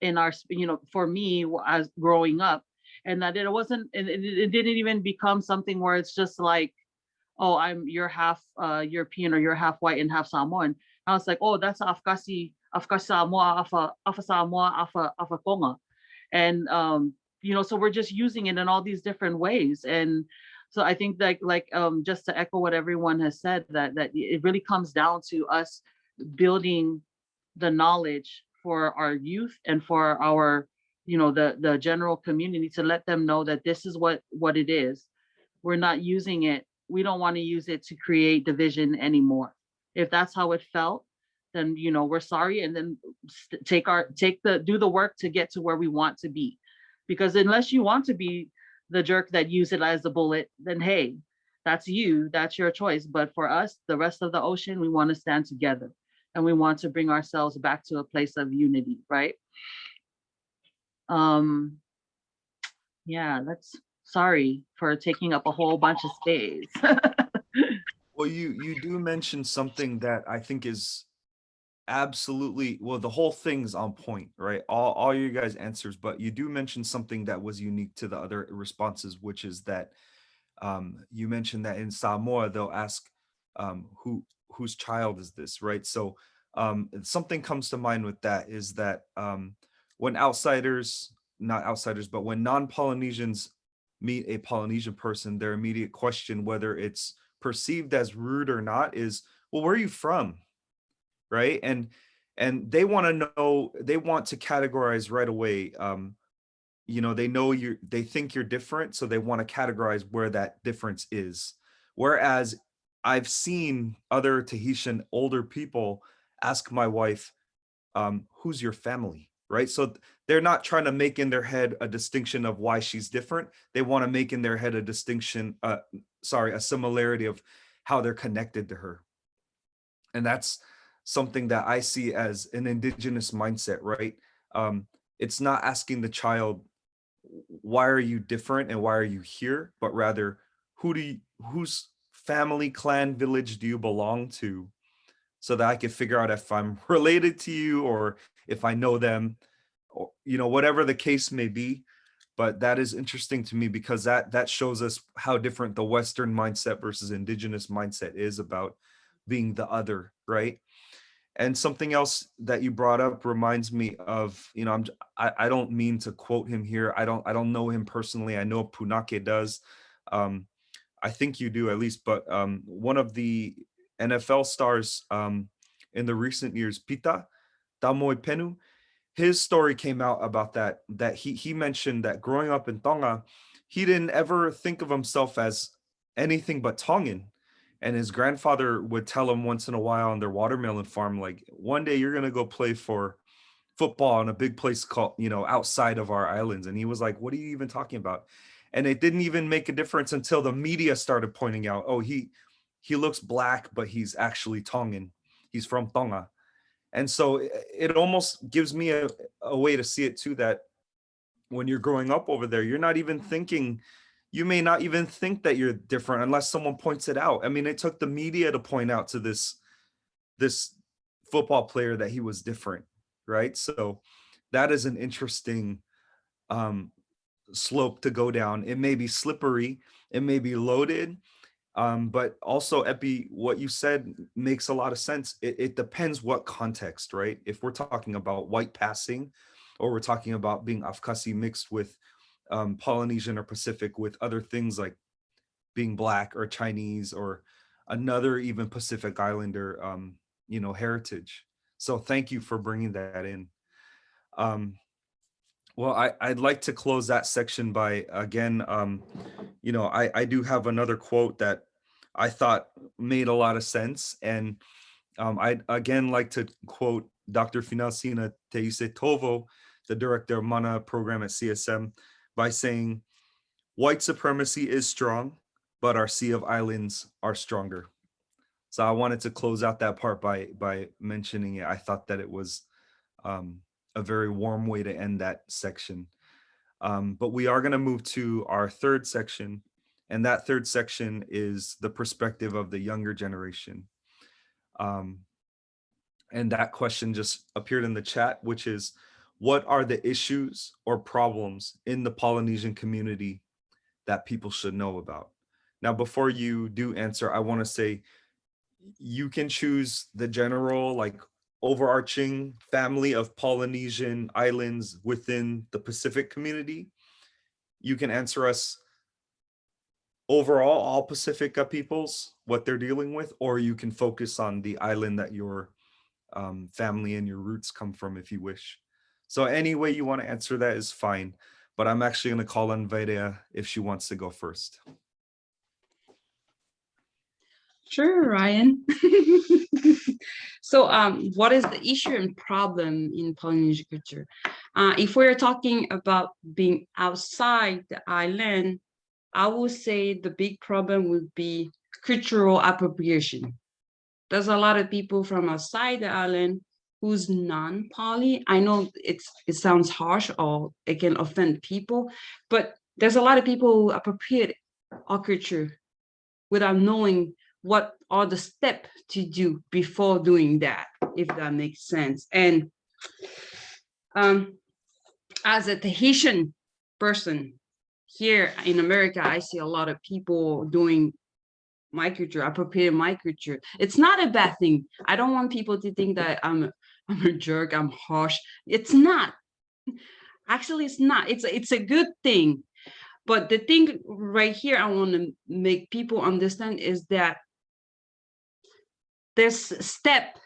you know, for me as growing up, and that it wasn't, it didn't even become something where it's just like, oh, you're half European, or you're half white and half Samoan. I was like, oh, that's Afghasi Samoa, Afa Samoa, Afa Konga. And so we're just using it in all these different ways. And so I think that just to echo what everyone has said, that it really comes down to us building the knowledge for our youth and for our, the general community, to let them know that this is what it is. We're not using it. We don't want to use it to create division anymore. If that's how it felt, then we're sorry, and then do the work to get to where we want to be. Because unless you want to be the jerk that use it as a bullet, then hey, that's you, that's your choice. But for us, the rest of the ocean, we want to stand together, and we want to bring ourselves back to a place of unity, right? Yeah, that's sorry for taking up a whole bunch of space.
Well, you do mention something that I think is absolutely, well, the whole thing's on point, right? All you guys' answers, but you do mention something that was unique to the other responses, which is that you mentioned that in Samoa they'll ask whose child is this, right? So something comes to mind with that is that when not outsiders, but when non-Polynesians meet a Polynesian person, their immediate question, whether it's perceived as rude or not, is, well, where are you from? Right? And they want to know, they want to categorize right away. They know they think you're different, so they want to categorize where that difference is. Whereas I've seen other Tahitian older people ask my wife, who's your family? Right? So they're not trying to make in their head a distinction of why she's different. They want to make in their head a distinction, a similarity of how they're connected to her. And that's something that I see as an indigenous mindset, right? It's not asking the child, why are you different and why are you here? But rather, whose family, clan, village do you belong to? So that I can figure out if I'm related to you or if I know them, or whatever the case may be. But that is interesting to me because that shows us how different the Western mindset versus indigenous mindset is about being the other, right? And something else that you brought up reminds me of, I don't mean to quote him here. I don't know him personally. I know Punake does. I think you do at least, but one of the NFL stars in the recent years, Pita Penu, his story came out about that he mentioned that growing up in Tonga, he didn't ever think of himself as anything but Tongan. And his grandfather would tell him once in a while on their watermelon farm, like, one day you're going to go play for football in a big place called, outside of our islands. And he was like, what are you even talking about? And it didn't even make a difference until the media started pointing out, oh, he looks black, but he's actually Tongan. He's from Tonga. And so it almost gives me a way to see it too, that when you're growing up over there, you're not even thinking, you may not even think that you're different unless someone points it out. I mean, it took the media to point out to this football player that he was different, right? So that is an interesting slope to go down. It may be slippery, it may be loaded, but also, Epi, what you said makes a lot of sense. It depends what context, right? If we're talking about white passing, or we're talking about being Afkasi mixed with Polynesian or Pacific with other things like being black or Chinese or another even Pacific Islander, heritage. So thank you for bringing that in. Well, I'd like to close that section by, again, I do have another quote that I thought made a lot of sense. And I'd again like to quote Dr. Finalsina Teise Tovo, the director of Mana program at CSM, by saying, white supremacy is strong, but our sea of islands are stronger. So I wanted to close out that part by mentioning it. I thought that it was a very warm way to end that section. But we are going to move to our third section, and that third section is the perspective of the younger generation. And that question just appeared in the chat, which is, what are the issues or problems in the Polynesian community that people should know about? Now, before you do answer, I want to say you can choose the general, like, overarching family of Polynesian islands within the Pacific community. You can answer us overall, all Pacific peoples, what they're dealing with, or you can focus on the island that your family and your roots come from if you wish. So any way you want to answer that is fine, but I'm actually going to call on Vairea if she wants to go first.
Sure, Ryan. So what is the issue and problem in Polynesian culture? If we're talking about being outside the island, I would say the big problem would be cultural appropriation. There's a lot of people from outside the island who's non-poly. I know it sounds harsh or it can offend people, but there's a lot of people who appropriate our culture without knowing what are the steps to do before doing that, if that makes sense. And as a Tahitian person here in America, I see a lot of people doing my culture, appropriating my culture. It's not a bad thing. I don't want people to think that I'm a jerk, I'm harsh. It's not. Actually, it's not. It's a good thing. But the thing right here I want to make people understand is that there's a step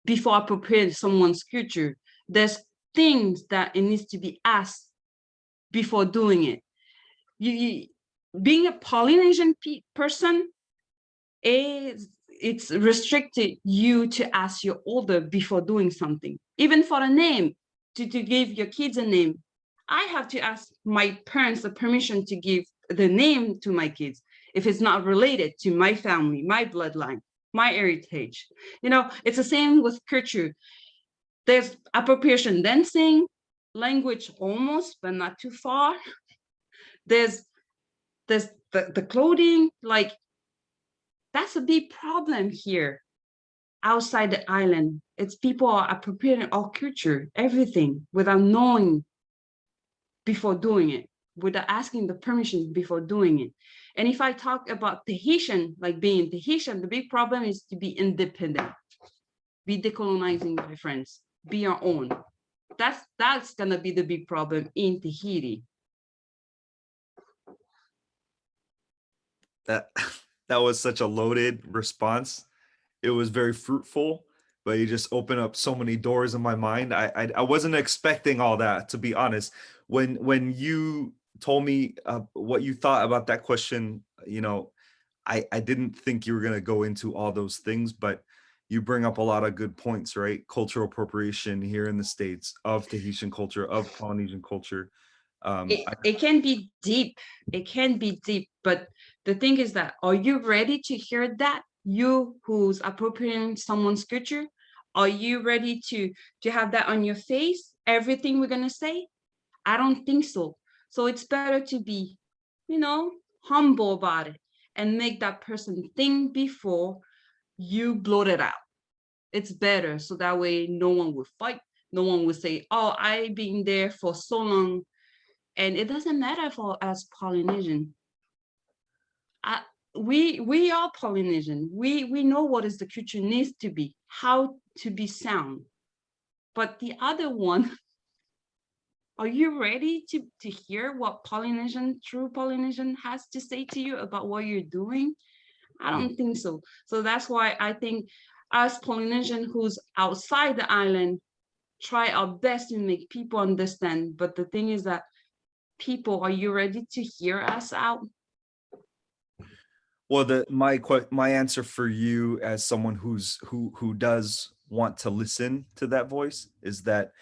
before appropriating someone's culture. There's things that it needs to be asked before doing it. You being a Polynesian person, it's restricted you to ask your older before doing something. Even for a name, to give your kids a name, I have to ask my parents the permission to give the name to my kids if it's not related to my family, my bloodline, my heritage. You know, it's the same with culture. There's appropriation dancing, language almost, but not too far. There's the clothing, like that's a big problem here outside the island. It's people are appropriating our culture, everything, without knowing before doing it, without asking the permission before doing it. And if I talk about Tahitian, like being Tahitian, the big problem is to be independent, be decolonizing, my friends, be our own. That's gonna be the big problem in Tahiti.
That was such a loaded response. It was very fruitful, but you just opened up so many doors in my mind. I wasn't expecting all that, to be honest. When you told me what you thought about that question, you know, I didn't think you were going to go into all those things, but you bring up a lot of good points, right? Cultural appropriation here in the States of Tahitian culture, of Polynesian culture.
It can be deep. It can be deep, but the thing is that, are you ready to hear that? You who's appropriating someone's culture, are you ready to have that on your face? Everything we're gonna say? I don't think so. So it's better to be, you know, humble about it and make that person think before you blurt it out. It's better, so that way no one will fight. No one will say, oh, I've been there for so long. And it doesn't matter for us Polynesian. We are Polynesian. We know what is the culture needs to be, how to be sound. But the other one, are you ready to hear what true Polynesian has to say to you about what you're doing? I don't think so. So that's why I think us Polynesian who's outside the island try our best to make people understand. But the thing is that people, are you ready to hear us out?
Well, my answer for you as someone who does want to listen to that voice is that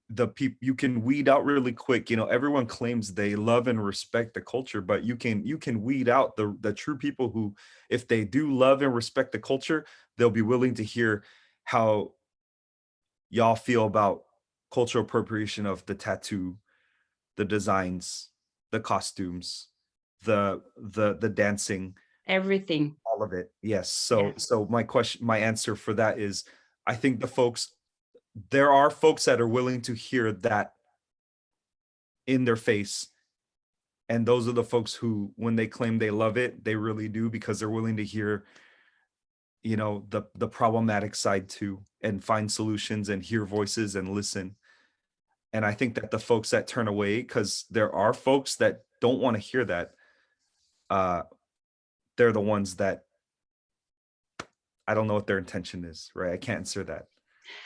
the people, you can weed out really quick. You know, everyone claims they love and respect the culture, but you can weed out the true people who, if they do love and respect the culture, they'll be willing to hear how y'all feel about cultural appropriation of the tattoo, the designs, the costumes, the dancing,
Everything.
all of it. Yes. So my answer for that is, I think there are folks that are willing to hear that in their face. And those are the folks who, when they claim they love it, they really do, because they're willing to hear the problematic side too, and find solutions and hear voices and listen. And I think that the folks that turn away, because there are folks that don't want to hear that, they're the ones that I don't know what their intention is, right? I can't answer that.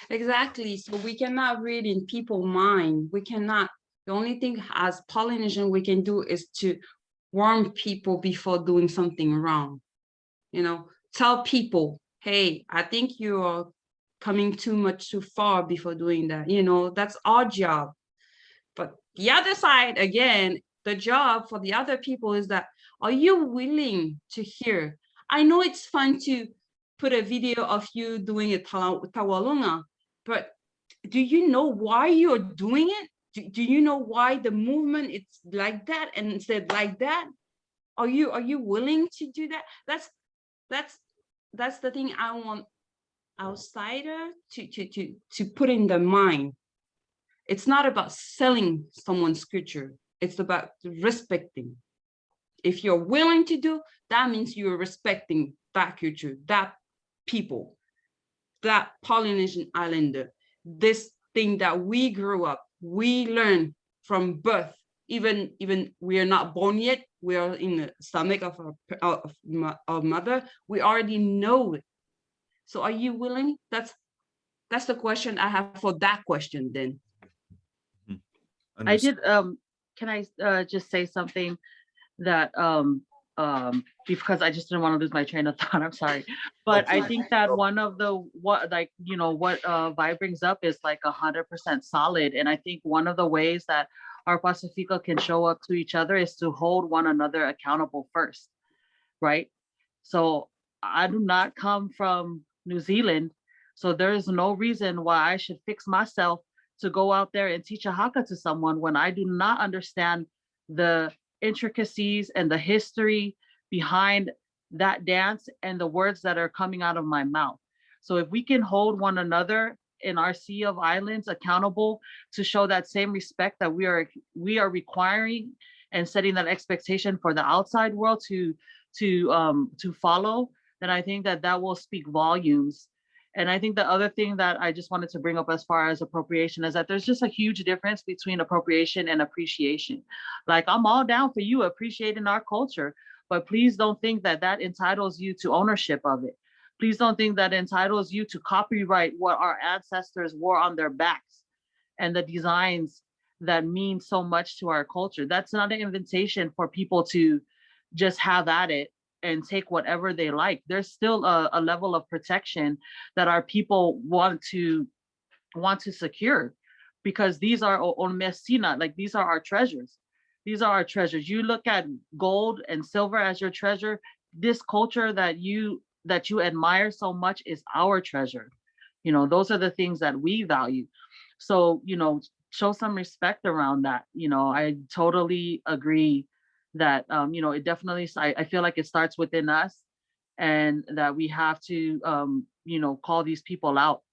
Exactly. So we cannot read in people's mind. We cannot. The only thing as Polynesian we can do is to warn people before doing something wrong. Tell people, hey, I think you're coming too far before doing that. That's our job. But the other side, again, the job for the other people is that, are you willing to hear? I know it's fun to put a video of you doing a tawalunga, but do you know why you're doing it? Do you know why the movement it's like that and instead like that? Are you willing to do that? That's the thing I want outsider to put in their mind. It's not about selling someone's culture. It's about respecting. If you're willing to do, that means you're respecting that culture, that people, that Polynesian islander, this thing that we grew up, we learn from birth. Even we are not born yet, we are in the stomach of our mother, we already know it. So are you willing? That's the question I have for that question then.
I did, can I just say something that, because I just didn't want to lose my train of thought, I'm sorry. But I think that one of the, what Vi brings up is like 100% solid. And I think one of the ways that our Pacifica can show up to each other is to hold one another accountable first, right? So I do not come from New Zealand, so there is no reason why I should fix myself to go out there and teach a haka to someone when I do not understand the intricacies and the history behind that dance and the words that are coming out of my mouth. So if we can hold one another in our sea of islands accountable to show that same respect that we are requiring and setting that expectation for the outside world to follow, then I think that will speak volumes. And I think the other thing that I just wanted to bring up as far as appropriation is that there's just a huge difference between appropriation and appreciation. Like, I'm all down for you appreciating our culture, but please don't think that that entitles you to ownership of it. Please don't think that entitles you to copyright what our ancestors wore on their backs and the designs that mean so much to our culture. That's not an invitation for people to just have at it and take whatever they like. There's still a level of protection that our people want to secure, because these are onmesina, like these are our treasures. These are our treasures. You look at gold and silver as your treasure. This culture that you admire so much is our treasure. Those are the things that we value. So, show some respect around that. I totally agree that, it definitely, I feel like it starts within us, and that we have to, call these people out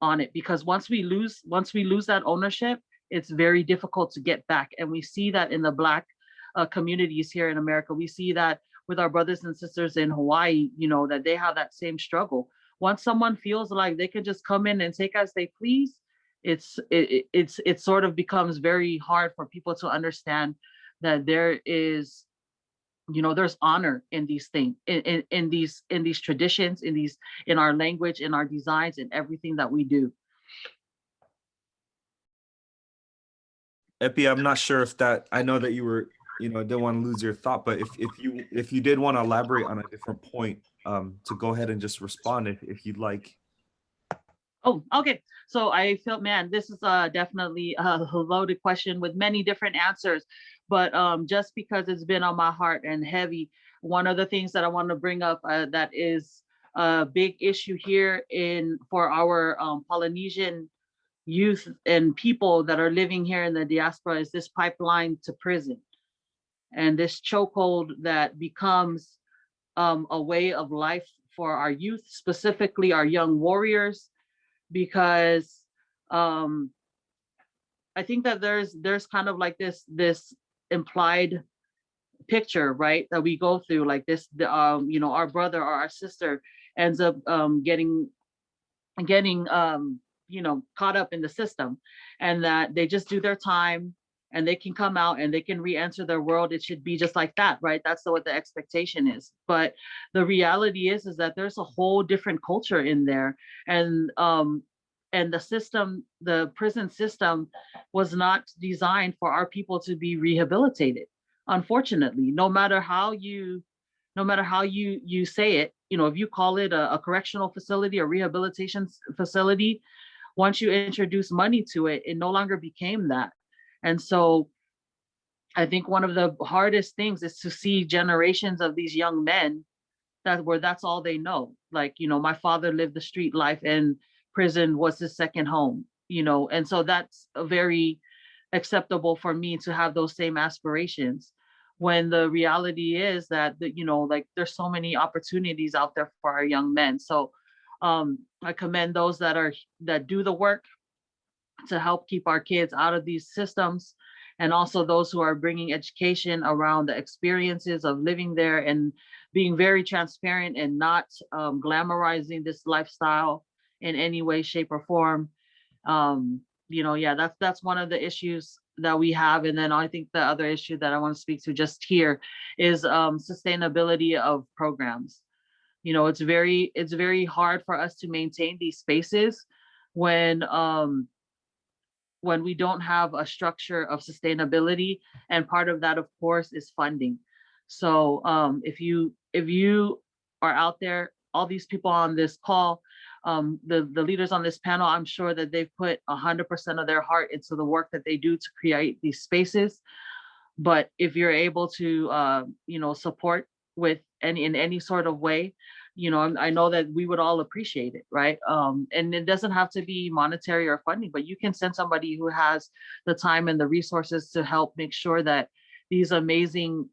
on it, because once we lose that ownership, it's very difficult to get back. And we see that in the Black communities here in America. We see that with our brothers and sisters in Hawaii, that they have that same struggle. Once someone feels like they can just come in and take as they please, it sort of becomes very hard for people to understand that there is, there's honor in these things, in these traditions, in our language, in our designs, in everything that we do.
Epi, I'm not sure if that, I know that you were, didn't want to lose your thought, but if you did want to elaborate on a different point, to go ahead and just respond if you'd like.
Oh, okay. So I feel, man, this is definitely a loaded question with many different answers, but just because it's been on my heart and heavy, one of the things that I want to bring up that is a big issue here for our Polynesian youth and people that are living here in the diaspora is this pipeline to prison, and this chokehold that becomes a way of life for our youth, specifically our young warriors, because I think that there's kind of like this implied picture, right, that we go through, like this, our brother or our sister ends up getting caught up in the system, and that they just do their time and they can come out and they can re-enter their world. It should be just like that, right? That's what the expectation is. But the reality is that there's a whole different culture in there, and the system, the prison system, was not designed for our people to be rehabilitated. Unfortunately, no matter how you say it, if you call it a correctional facility or rehabilitation facility, once you introduce money to it, it no longer became that. And so I think one of the hardest things is to see generations of these young men that's all they know. Like, my father lived the street life and prison was his second home, and so that's a very acceptable for me to have those same aspirations, when the reality is that like there's so many opportunities out there for our young men. So I commend those that do the work to help keep our kids out of these systems, and also those who are bringing education around the experiences of living there and being very transparent and not glamorizing this lifestyle in any way, shape, or form. That's one of the issues that we have. And then I think the other issue that I want to speak to just here is sustainability of programs. It's very hard for us to maintain these spaces when we don't have a structure of sustainability, and part of that, of course, is funding. So if you are out there, all these people on this call, the leaders on this panel, I'm sure that they've put 100% of their heart into the work that they do to create these spaces. But if you're able to support in any sort of way, I know that we would all appreciate it, right? And it doesn't have to be monetary or funding, but you can send somebody who has the time and the resources to help make sure that these amazing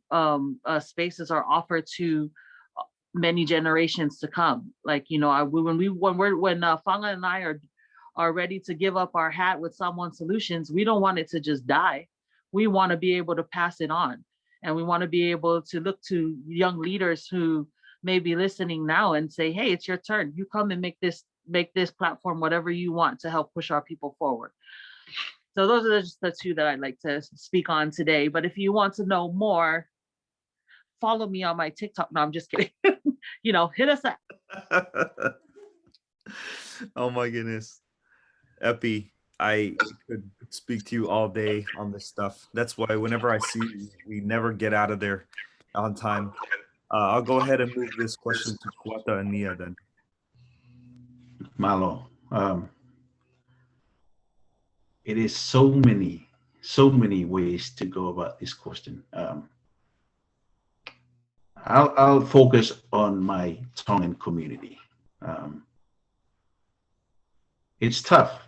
spaces are offered to many generations to come. Like, when Fanga and I are ready to give up our hat with Samoan Solutions, we don't want it to just die. We want to be able to pass it on, and we want to be able to look to young leaders who may be listening now and say, hey, it's your turn. You come and make this platform whatever you want to help push our people forward. So those are just the two that I'd like to speak on today. But if you want to know more, follow me on my TikTok. No, I'm just kidding. Hit us up.
Oh my goodness. Epi, I could speak to you all day on this stuff. That's why whenever I see you, we never get out of there on time. I'll go ahead and move this question to Kuata and Nia then.
Malo, it is so many ways to go about this question. I'll focus on my Tongan community. It's tough.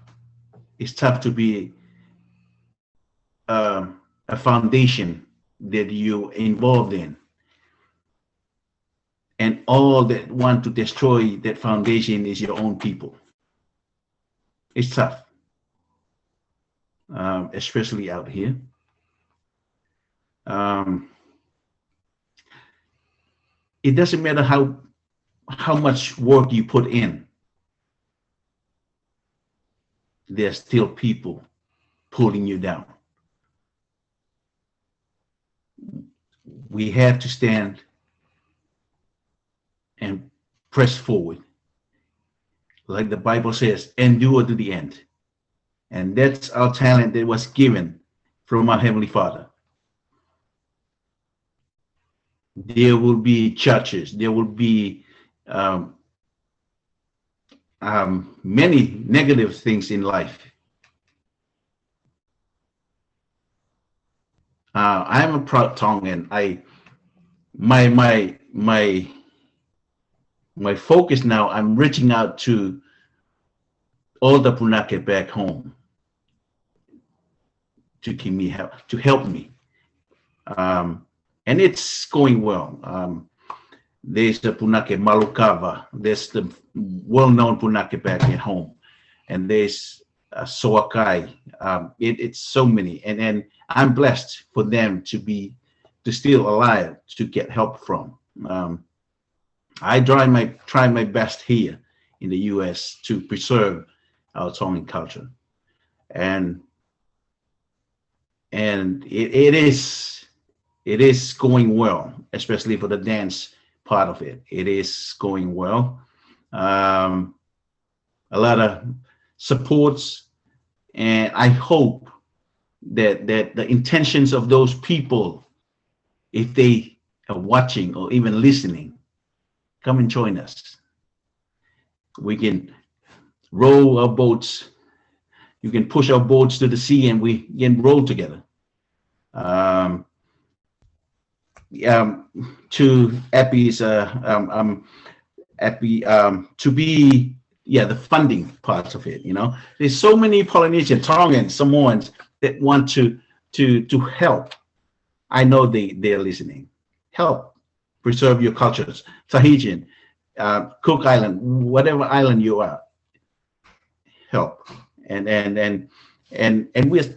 It's tough to be a foundation that you're involved in, and all that want to destroy that foundation is your own people. It's tough, especially out here. It doesn't matter how much work you put in. There's still people pulling you down. We have to stand and press forward. Like the Bible says, endure to the end. And that's our talent that was given from our Heavenly Father. There will be churches, there will be many negative things in life. I'm a proud Tongan. My focus now, I'm reaching out to all the Punake back home to give me help, to help me. And it's going well. There's the Punake Malukava. There's the well-known Punake back at home. And there's Soakai. It's so many. And I'm blessed for them to still alive, to get help from. I try my best here in the U.S. to preserve our Tongan culture, and it is going well, especially for the dance part of it. It is going well. A lot of supports, and I hope that the intentions of those people, if they are watching or even listening, come and join us. We can row our boats. You can push our boats to the sea, and we can row together. To Epi's Epi, to be the funding parts of it. There's so many Polynesian, Tongan, Samoans that want to help. I know they're listening. Help preserve your cultures. Tahitian, Cook Island, whatever island you are, help. And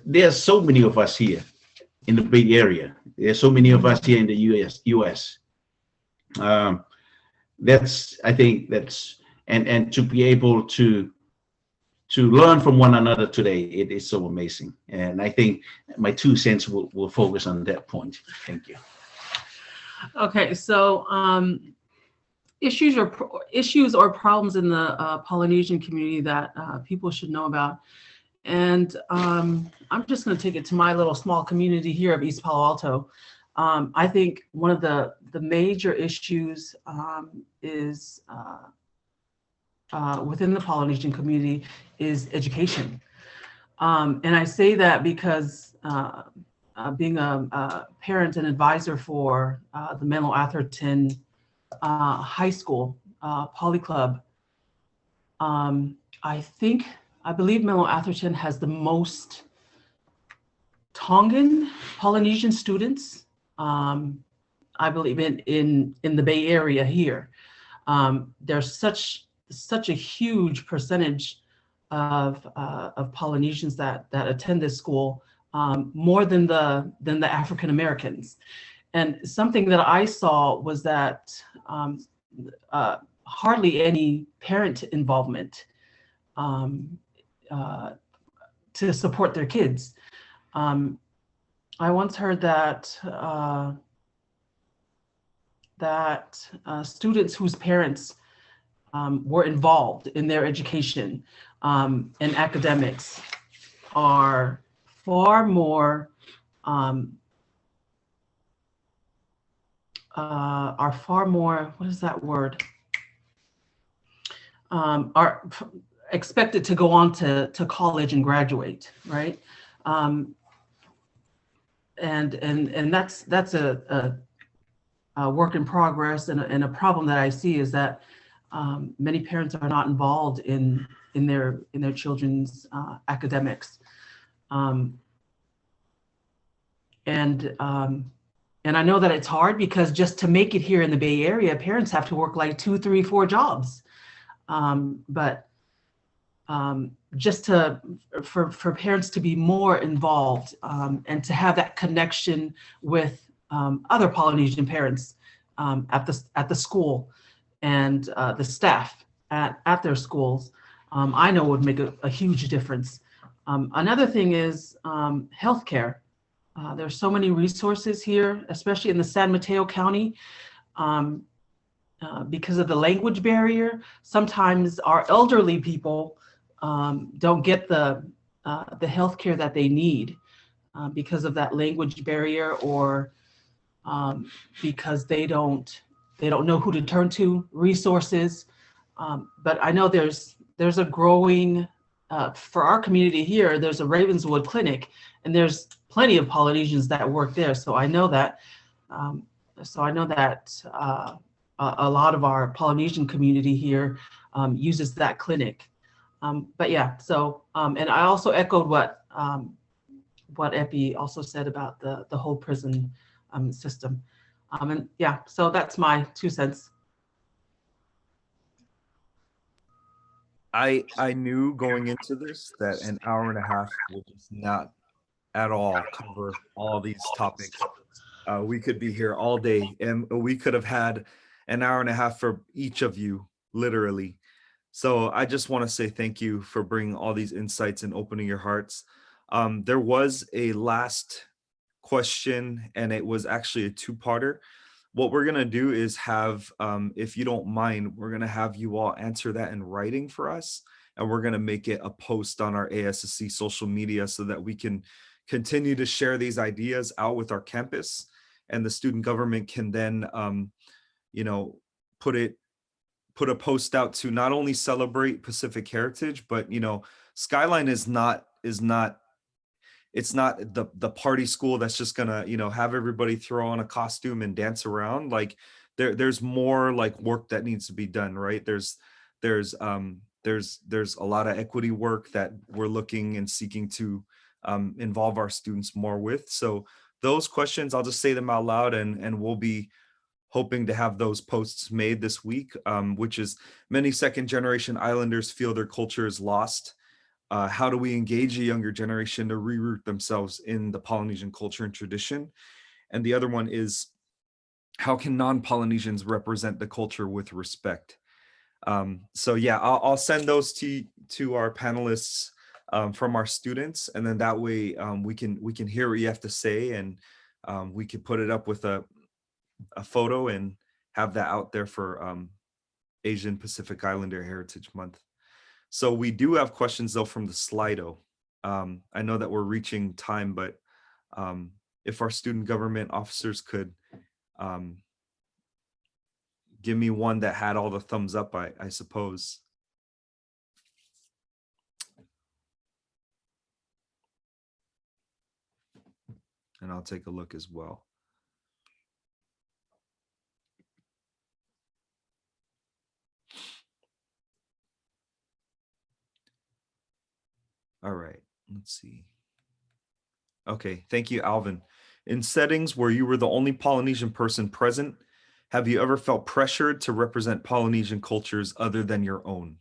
there's so many of us here in the Bay Area. There's so many of us here in the US. I think that's and to be able to learn from one another today, it is so amazing. And I think my 2 cents will focus on that point. Thank you.
Okay, so issues or problems in the Polynesian community that people should know about. And I'm just going to take it to my little small community here of East Palo Alto. I think one of the major issues is within the Polynesian community is education. And I say that because being a parent and advisor for the Menlo Atherton High School Poly Club, I believe Menlo Atherton has the most Tongan Polynesian students, I believe in the Bay Area here. There's such a huge percentage of Polynesians that attend this school, more than the African Americans. And something that I saw was that hardly any parent involvement to support their kids. I once heard that students whose parents were involved in their education and academics are far more what is that word? Are expected to go on to college and graduate, right? And that's a work in progress, and a problem that I see is that many parents are not involved in their children's academics, and I know that it's hard because just to make it here in the Bay Area, parents have to work like 2, 3, 4 jobs. But just for parents to be more involved and to have that connection with other Polynesian parents at the school and the staff at their schools, I know would make a huge difference. Another thing is healthcare. There's so many resources here, especially in the San Mateo County. Because of the language barrier, sometimes our elderly people don't get the healthcare that they need because of that language barrier, or because they don't know who to turn to, resources. But I know there's a growing for our community here. There's a Ravenswood clinic, and there's plenty of Polynesians that work there. So I know that. A lot of our Polynesian community here uses that clinic. But yeah, so and I also echoed what Epi also said about the whole prison system. And yeah, so that's my 2 cents.
I knew going into this that an hour and a half would just not at all cover all these topics. We could be here all day, and we could have had an hour and a half for each of you, literally. So I just want to say thank you for bringing all these insights and opening your hearts. There was a last question, and it was actually a two-parter. What we're going to do is have, if you don't mind, we're going to have you all answer that in writing for us. And we're going to make it a post on our ASSC social media so that we can continue to share these ideas out with our campus. And the student government can then, put a post out to not only celebrate Pacific heritage, but, Skyline is not it's not the party school that's just gonna, have everybody throw on a costume and dance around. Like there's more like work that needs to be done, right? There's a lot of equity work that we're looking and seeking to involve our students more with. So those questions, I'll just say them out loud, and we'll be hoping to have those posts made this week, which is: many second generation islanders feel their culture is lost. How do we engage a younger generation to reroot themselves in the Polynesian culture and tradition? And the other one is: how can non-Polynesians represent the culture with respect? So yeah, I'll send those to our panelists from our students, and then that way we can hear what you have to say, and we can put it up with a photo and have that out there for Asian Pacific Islander Heritage Month. So we do have questions though from the Slido. I know that we're reaching time, but if our student government officers could give me one that had all the thumbs up, I suppose. And I'll take a look as well. All right, let's see. Okay, thank you, Alvin. In settings where you were the only Polynesian person present, have you ever felt pressured to represent Polynesian cultures other than your own?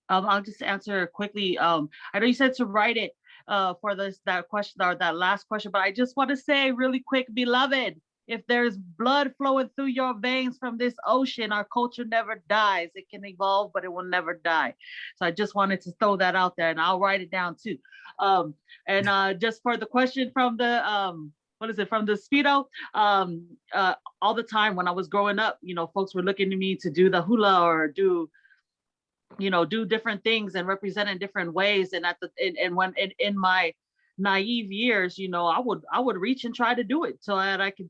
I'll just answer quickly. I know you said to write it for that question or that last question, but I just want to say really quick, beloved, if there's blood flowing through your veins from this ocean, our culture never dies. It can evolve, but it will never die. So I just wanted to throw that out there, and I'll write it down too. Just for the question from the from the Speedo, all the time when I was growing up, folks were looking to me to do the hula or do different things and represent in different ways. And in my naive years, I would reach and try to do it so that I could,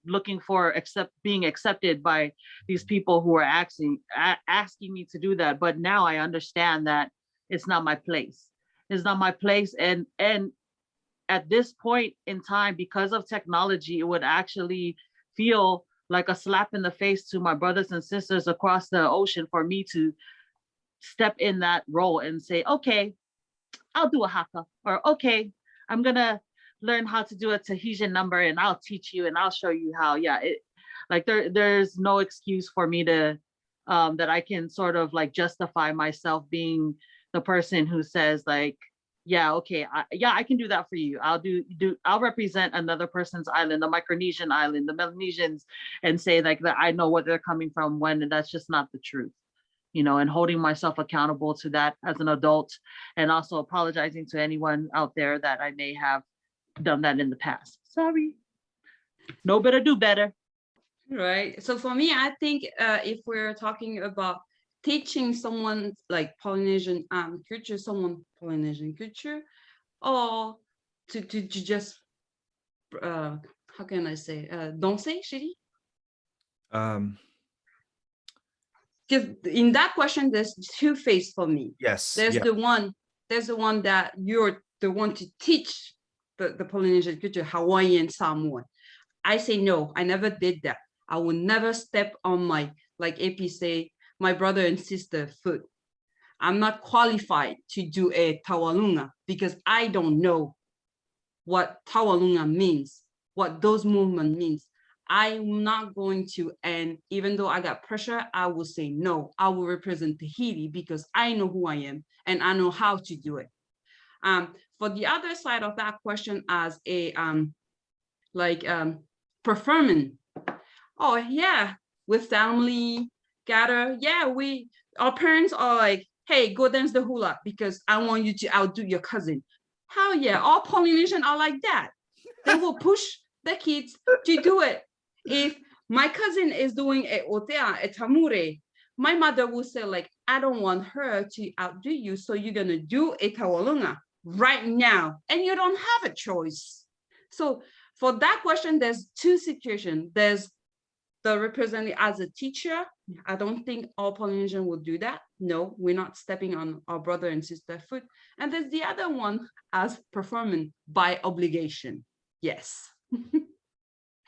looking for being accepted by these people who are asking me to do that. But now I understand that it's not my place. It's not my place. And at this point in time, because of technology, it would actually feel like a slap in the face to my brothers and sisters across the ocean for me to step in that role and say, okay, I'll do a haka, or okay, I'm gonna learn how to do a Tahitian number and I'll teach you and I'll show you how. Yeah, there's no excuse for me to that I can sort of like justify myself being the person who says like, yeah, okay, I can do that for you. I'll represent another person's island, the Micronesian island, the Melanesians, and say like that I know what they're coming from, when that's just not the truth, and holding myself accountable to that as an adult, and also apologizing to anyone out there that I may have done that in the past. Sorry. Know better, do better.
Right. So for me, I think if we're talking about teaching someone like Polynesian culture, someone Polynesian culture, or to just how can I say danser, chérie? Because in that question, there's two phases for me.
Yes.
There's the one that you're the one to teach the Polynesian culture, Hawaiian, Samoan. I say no, I never did that. I will never step on my, like Epi say, my brother and sister foot. I'm not qualified to do a tawalunga because I don't know what tawalunga means, what those movements means. I'm not going to, and even though I got pressure, I will say no. I will represent Tahiti because I know who I am and I know how to do it. For the other side of that question, as a preferment, oh yeah, with family gather, yeah, our parents are like, hey, go dance the hula because I want you to outdo your cousin. Hell yeah, all Polynesian are like that. They will push the kids to do it. If my cousin is doing a otea, a tamure, my mother will say like, I don't want her to outdo you, so you're gonna do a tawalunga right now, and you don't have a choice. So for that question, there's two situations. There's the representing as a teacher. I don't think all Polynesian will do that. No, we're not stepping on our brother and sister foot. And there's the other one as performing by obligation. Yes.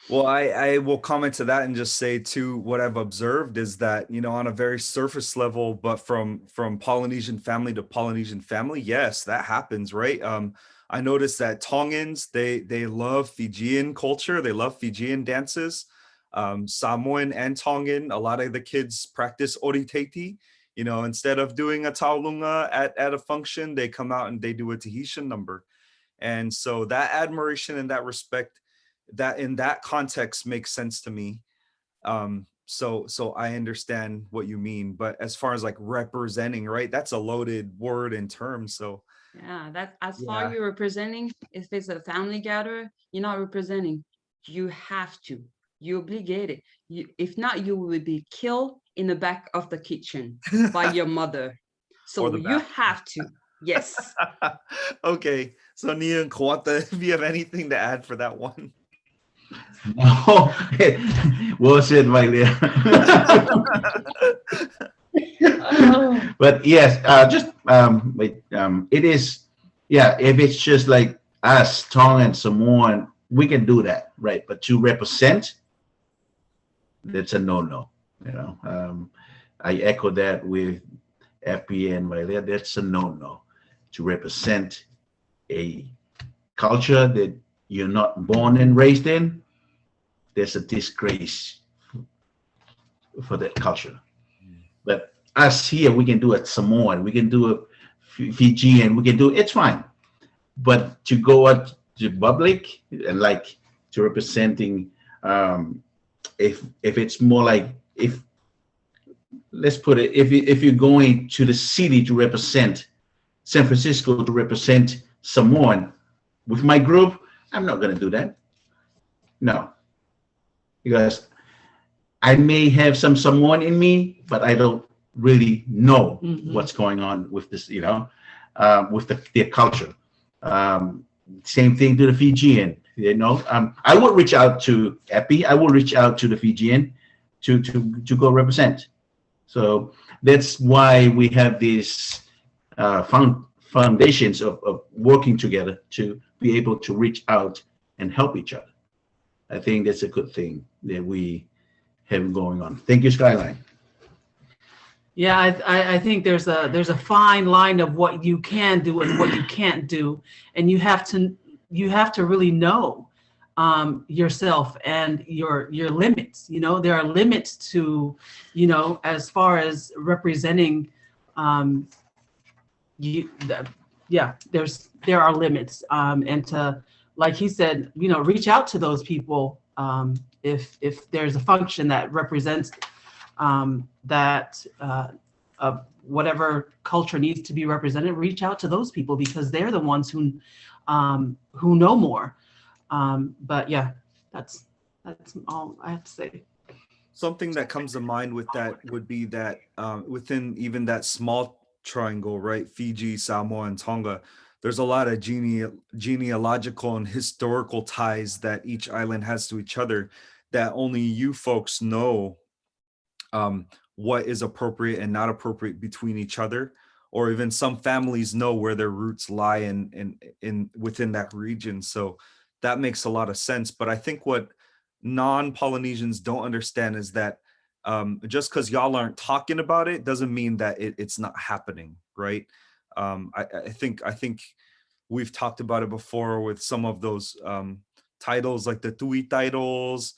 Well, I will comment to that and just say too, what I've observed is that, you know, on a very surface level, but from Polynesian family to Polynesian family, yes, that happens, right? I noticed that Tongans, they love Fijian culture. They love Fijian dances. Samoan and Tongan, a lot of the kids practice oriteiti. You know, instead of doing a taulunga at a function, they come out and they do a Tahitian number. And so that admiration and that respect, that in that context makes sense to me. So I understand what you mean, but as far as like representing, right, that's a loaded word and term. So
yeah, that as far you're representing, if it's a family gathering, you're not representing. You have to. You're obligated. If not, you will be killed in the back of the kitchen by your mother. So you have to. Yes.
Okay. So Nia and Kuata, if you have anything to add for that one.
No, well said, Vairea. But yes, it is, yeah, if it's just like us, Tongan and Samoan, we can do that, right? But to represent, that's a no-no, you know. I echo that with Epi and Vairea, that's a no-no. To represent a culture that you're not born and raised in, there's a disgrace for that culture. But us here, we can do it Samoan, we can do it Fijian, we can do it, it's fine. But to go out to public and like to representing, if it's more like, if let's put it, if you're going to the city to represent San Francisco, to represent Samoan with my group, I'm not going to do that. No, because I may have some Samoan in me, but I don't really know what's going on with this, you know, with their culture. Same thing to the Fijian, you know. I would reach out to Epi, I will reach out to the Fijian to go represent. So that's why we have these foundations of working together to be able to reach out and help each other. I think that's a good thing that we have going on. Thank you, Skyline.
Yeah, I think there's a fine line of what you can do and what you can't do, and you have to really know yourself and your limits. You know, there are limits to, you know, as far as representing. There are limits, and to, like he said, you know, reach out to those people if there's a function that represents that whatever culture needs to be represented. Reach out to those people because they're the ones who know more. But yeah, that's all I have to say.
Something that comes to mind with that would be that within even that small triangle, right, Fiji, Samoa, and Tonga, there's a lot of genealogical and historical ties that each island has to each other that only you folks know what is appropriate and not appropriate between each other, or even some families know where their roots lie in within that region. So that makes a lot of sense. But I think what non-Polynesians don't understand is that just because y'all aren't talking about it doesn't mean that it's not happening, right? I think we've talked about it before with some of those titles, like the Tui titles,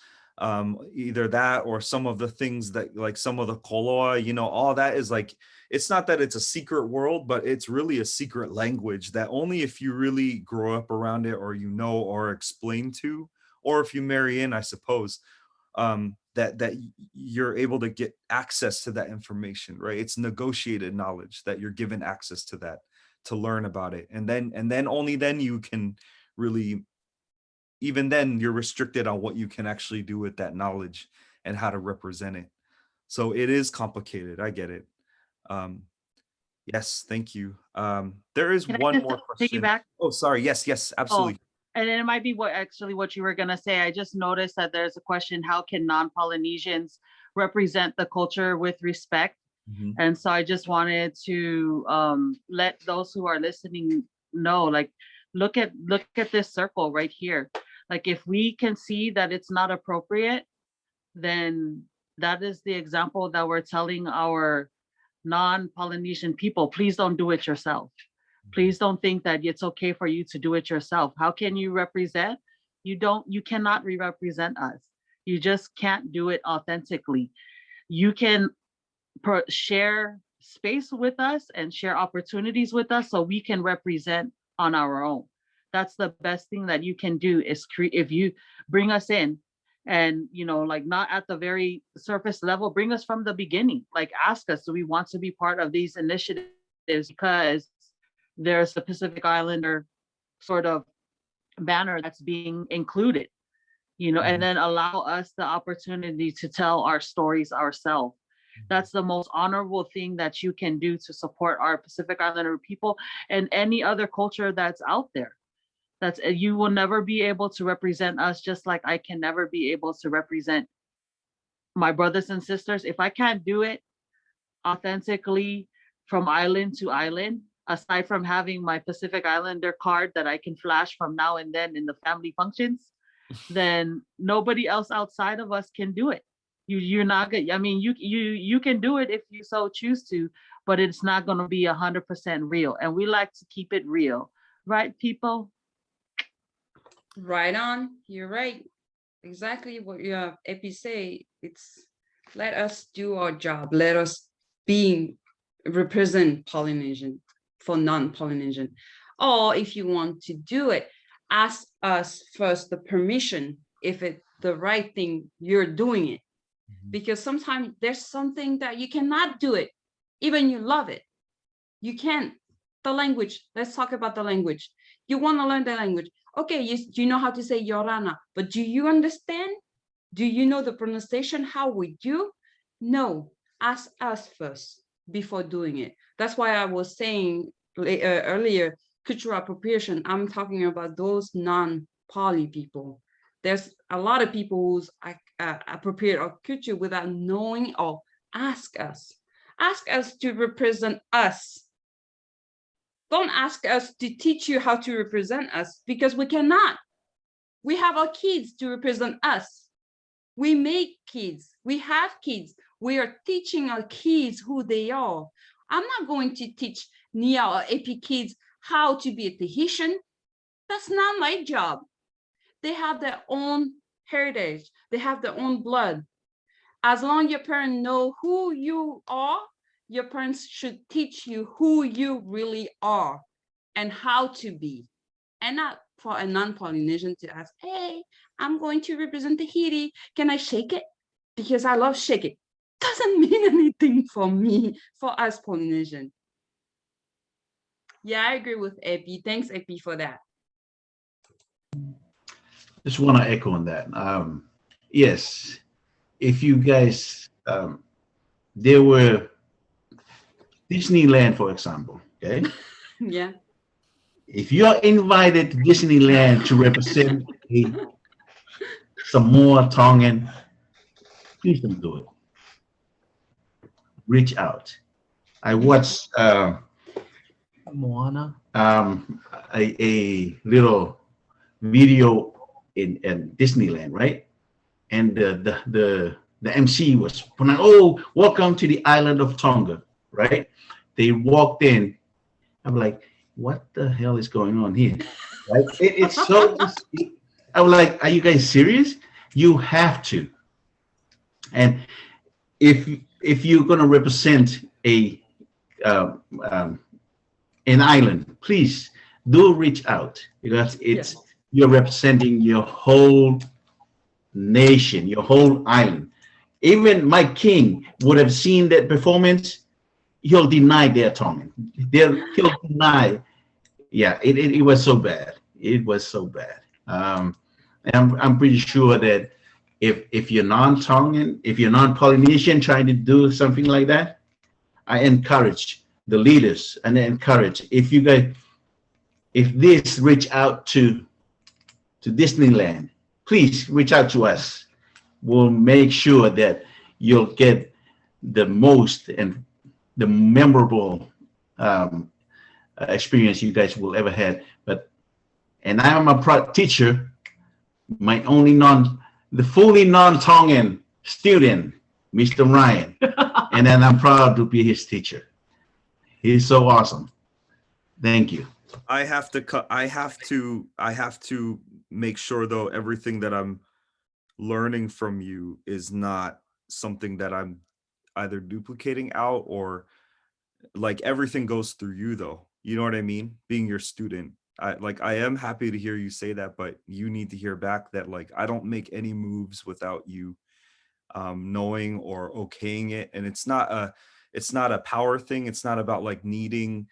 either that or some of the things that, like some of the koloa, you know, all that is like, it's not that it's a secret world, but it's really a secret language that only if you really grow up around it, or or explain to, or if you marry in, I suppose, that you're able to get access to that information, right? It's negotiated knowledge that you're given access to that, to learn about it. And then only then you can really, even then you're restricted on what you can actually do with that knowledge and how to represent it. So it is complicated. I get it. Yes, thank you. There is
Can I
one
just
more question.
piggyback?
Oh, sorry. Yes, absolutely.
And then it might be what you were gonna say. I just noticed that there's a question: how can non-Polynesians represent the culture with respect?
Mhm.
And so I just wanted to let those who are listening know, like, look at this circle right here. Like, if we can see that it's not appropriate, then that is the example that we're telling our non-Polynesian people. Please don't do it yourself. Please don't think that it's okay for you to do it yourself. How can you represent? You cannot re-represent us. You just can't do it authentically. You can share space with us and share opportunities with us so we can represent on our own. That's the best thing that you can do, is if you bring us in, and like, not at the very surface level, bring us from the beginning. Like, ask us, do we want to be part of these initiatives because there's a Pacific Islander sort of banner that's being included, and then allow us the opportunity to tell our stories ourselves. That's the most honorable thing that you can do to support our Pacific Islander people and any other culture that's out there. You will never be able to represent us, just like I can never be able to represent my brothers and sisters. If I can't do it authentically from island to island, aside from having my Pacific Islander card that I can flash from now and then in the family functions, then nobody else outside of us can do it. You're not good. I mean, you can do it if you so choose to, but it's not going to be 100% real. And we like to keep it real, right, people?
Right on. You're right. Exactly what you have Epi say. It's, let us do our job. Let us represent Polynesian for non-Polynesian. Or if you want to do it, ask us first the permission if it's the right thing you're doing it. Because sometimes there's something that you cannot do it, even you love it. You can't. The language, let's talk about the language. You want to learn the language. Okay, you know how to say Yorana, but do you understand? Do you know the pronunciation, how we do? No, ask us first before doing it. That's why I was saying earlier, cultural appropriation. I'm talking about those non-poly people. There's a lot of people who's appropriate our culture without knowing, or ask us to represent us. Don't ask us to teach you how to represent us, because we cannot. We have our kids to represent us. We make kids, we have kids. We are teaching our kids who they are. I'm not going to teach Nia or Epi kids how to be a Tahitian. That's not my job. They have their own heritage. They have their own blood. As long as your parents know who you are, your parents should teach you who you really are and how to be. And not for a non-Polynesian to ask, hey, I'm going to represent Tahiti. Can I shake it? Because I love shake it. Doesn't mean anything for me, for us Polynesian. Yeah, I agree with Epi. Thanks, Epi, for that.
Just want to echo on that. Yes, if you guys, there were Disneyland, for example, okay?
Yeah.
If you're invited to Disneyland to represent a Samoa, Tongan, please don't do it. Reach out. I watched
Moana.
a little video in Disneyland, right? And the MC was pronounced, oh, welcome to the island of Tonga, right? They walked in. I'm like, what the hell is going on here? Right? It's so, I was like, are you guys serious? You have to. And if you're going to represent a uh, an island, please do reach out, because it's you're representing your whole nation, your whole island. Even my king would have seen that performance. He'll deny their Tongan. He'll deny. Yeah, it was so bad. It was so bad. And I'm pretty sure that if you're non-Tongan, if you're non-Polynesian trying to do something like that, I encourage the leaders and I encourage if you guys, if this reach out to Disneyland, please reach out to us. We'll make sure that you'll get the most and the memorable experience you guys will ever had. And I am a proud teacher, my only the fully non-Tongan student, Mr. Ryan. And then I'm proud to be his teacher. He's so awesome. Thank you.
I have to make sure though everything that I'm learning from you is not something that I'm either duplicating out or like everything goes through you though. You know what I mean? Being your student. I am happy to hear you say that, but you need to hear back that like I don't make any moves without you knowing or okaying it. And it's not a power thing. It's not about like needing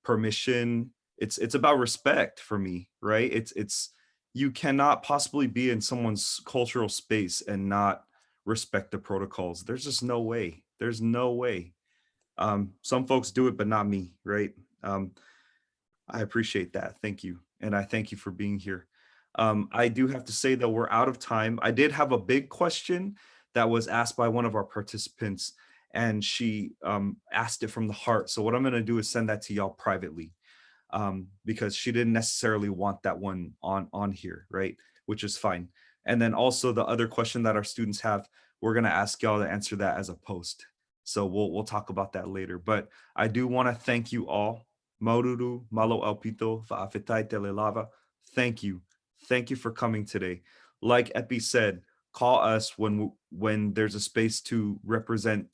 permission. It's about respect for me, right? It's you cannot possibly be in someone's cultural space and not respect the protocols. There's just no way. There's no way. Some folks do it, but not me, right? I appreciate that. Thank you. And I thank you for being here. I do have to say that we're out of time. I did have a big question that was asked by one of our participants, and she asked it from the heart. So what I'm going to do is send that to y'all privately, because she didn't necessarily want that one on here, right? Which is fine. And then also the other question that our students have, we're going to ask y'all to answer that as a post. So we'll talk about that later. But I do want to thank you all. Maururu, malo alpito, fa'afetai tele lava. Thank you. Thank you for coming today. Like Epi said, call us when there's a space to represent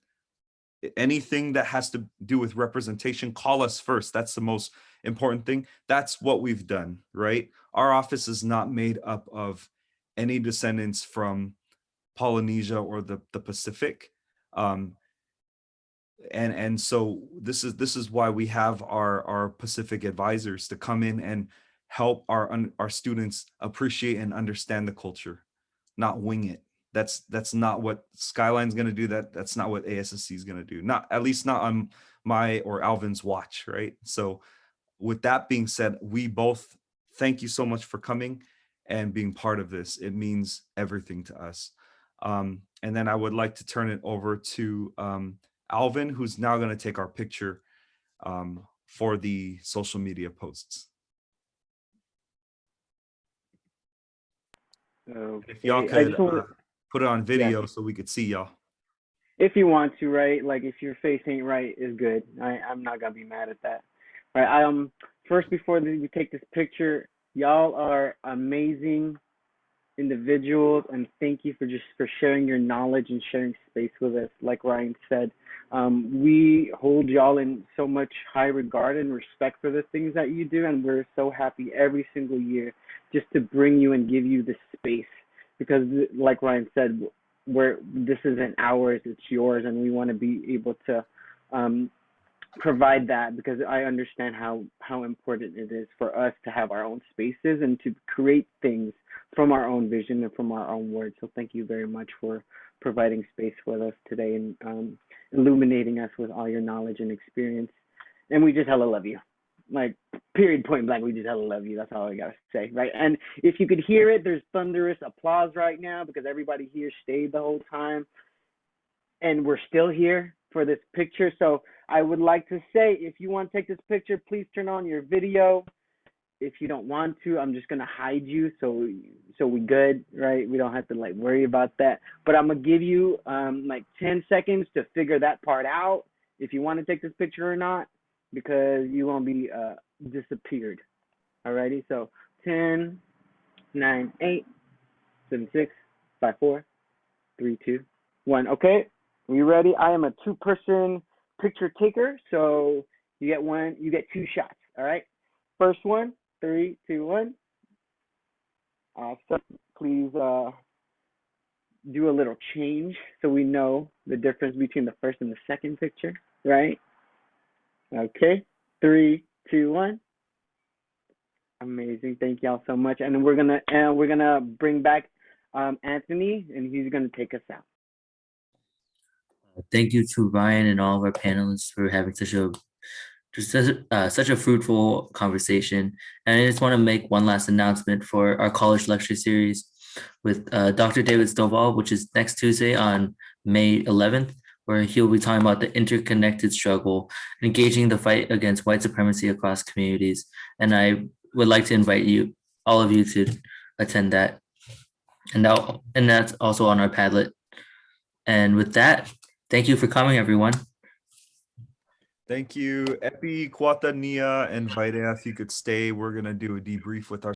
anything that has to do with representation. Call us first. That's the most important thing. That's what we've done, right? Our office is not made up of any descendants from Polynesia or the Pacific. And so this is why we have our Pacific advisors to come in and help our students appreciate and understand the culture, not wing it. That's not what Skyline's going to do. That's not what ASSC is going to do. Not at least not on my or Alvin's watch, right? So with that being said, we both thank you so much for coming and being part of this. It means everything to us. And then I would like to turn it over to Alvin, who's now going to take our picture for the social media posts. If y'all could put it on video so we could see y'all.
If you want to, right? Like if your face ain't right, is good. I'm not gonna be mad at that. Right. First, before we take this picture, y'all are amazing individuals, and thank you for sharing your knowledge and sharing space with us. Like Ryan said, we hold y'all in so much high regard and respect for the things that you do, and we're so happy every single year just to bring you and give you the space, because like Ryan said, this isn't ours, it's yours, and we want to be able to provide that, because I understand how important it is for us to have our own spaces and to create things from our own vision and from our own words. So thank you very much for providing space with us today and illuminating us with all your knowledge and experience. And we just hella love you. Like, period, point blank, we just hella love you. That's all I gotta say, right? And if you could hear it, there's thunderous applause right now because everybody here stayed the whole time. And we're still here for this picture. So I would like to say, if you want to take this picture, please turn on your video. If you don't want to, I'm just gonna hide you so we good, right? We don't have to like worry about that. But I'm gonna give you like 10 seconds to figure that part out, if you want to take this picture or not, because you won't be disappeared. Alrighty, so 10, 9, 8, 7, 6, 5, 4, 3, 2, 1. Okay, are you ready? I am a 2-person picture taker. So you get 2 shots. All right. First one, 3, 2, 1. Awesome. Please do a little change so we know the difference between the first and the second picture, right? Okay. 3, 2, 1. Amazing. Thank y'all so much. And we're gonna bring back Anthony, and he's gonna take us out.
Thank you to Ryan and all of our panelists for having such a fruitful conversation. And I just want to make one last announcement for our college lecture series with Dr. David Stovall, which is next Tuesday on May 11th, where he'll be talking about the interconnected struggle, engaging the fight against white supremacy across communities. And I would like to invite all of you to attend that. And that's also on our Padlet. And with that, thank you for coming, everyone.
Thank you, Epi, Kuata, Nia, and Vairea. If you could stay, we're going to do a debrief with our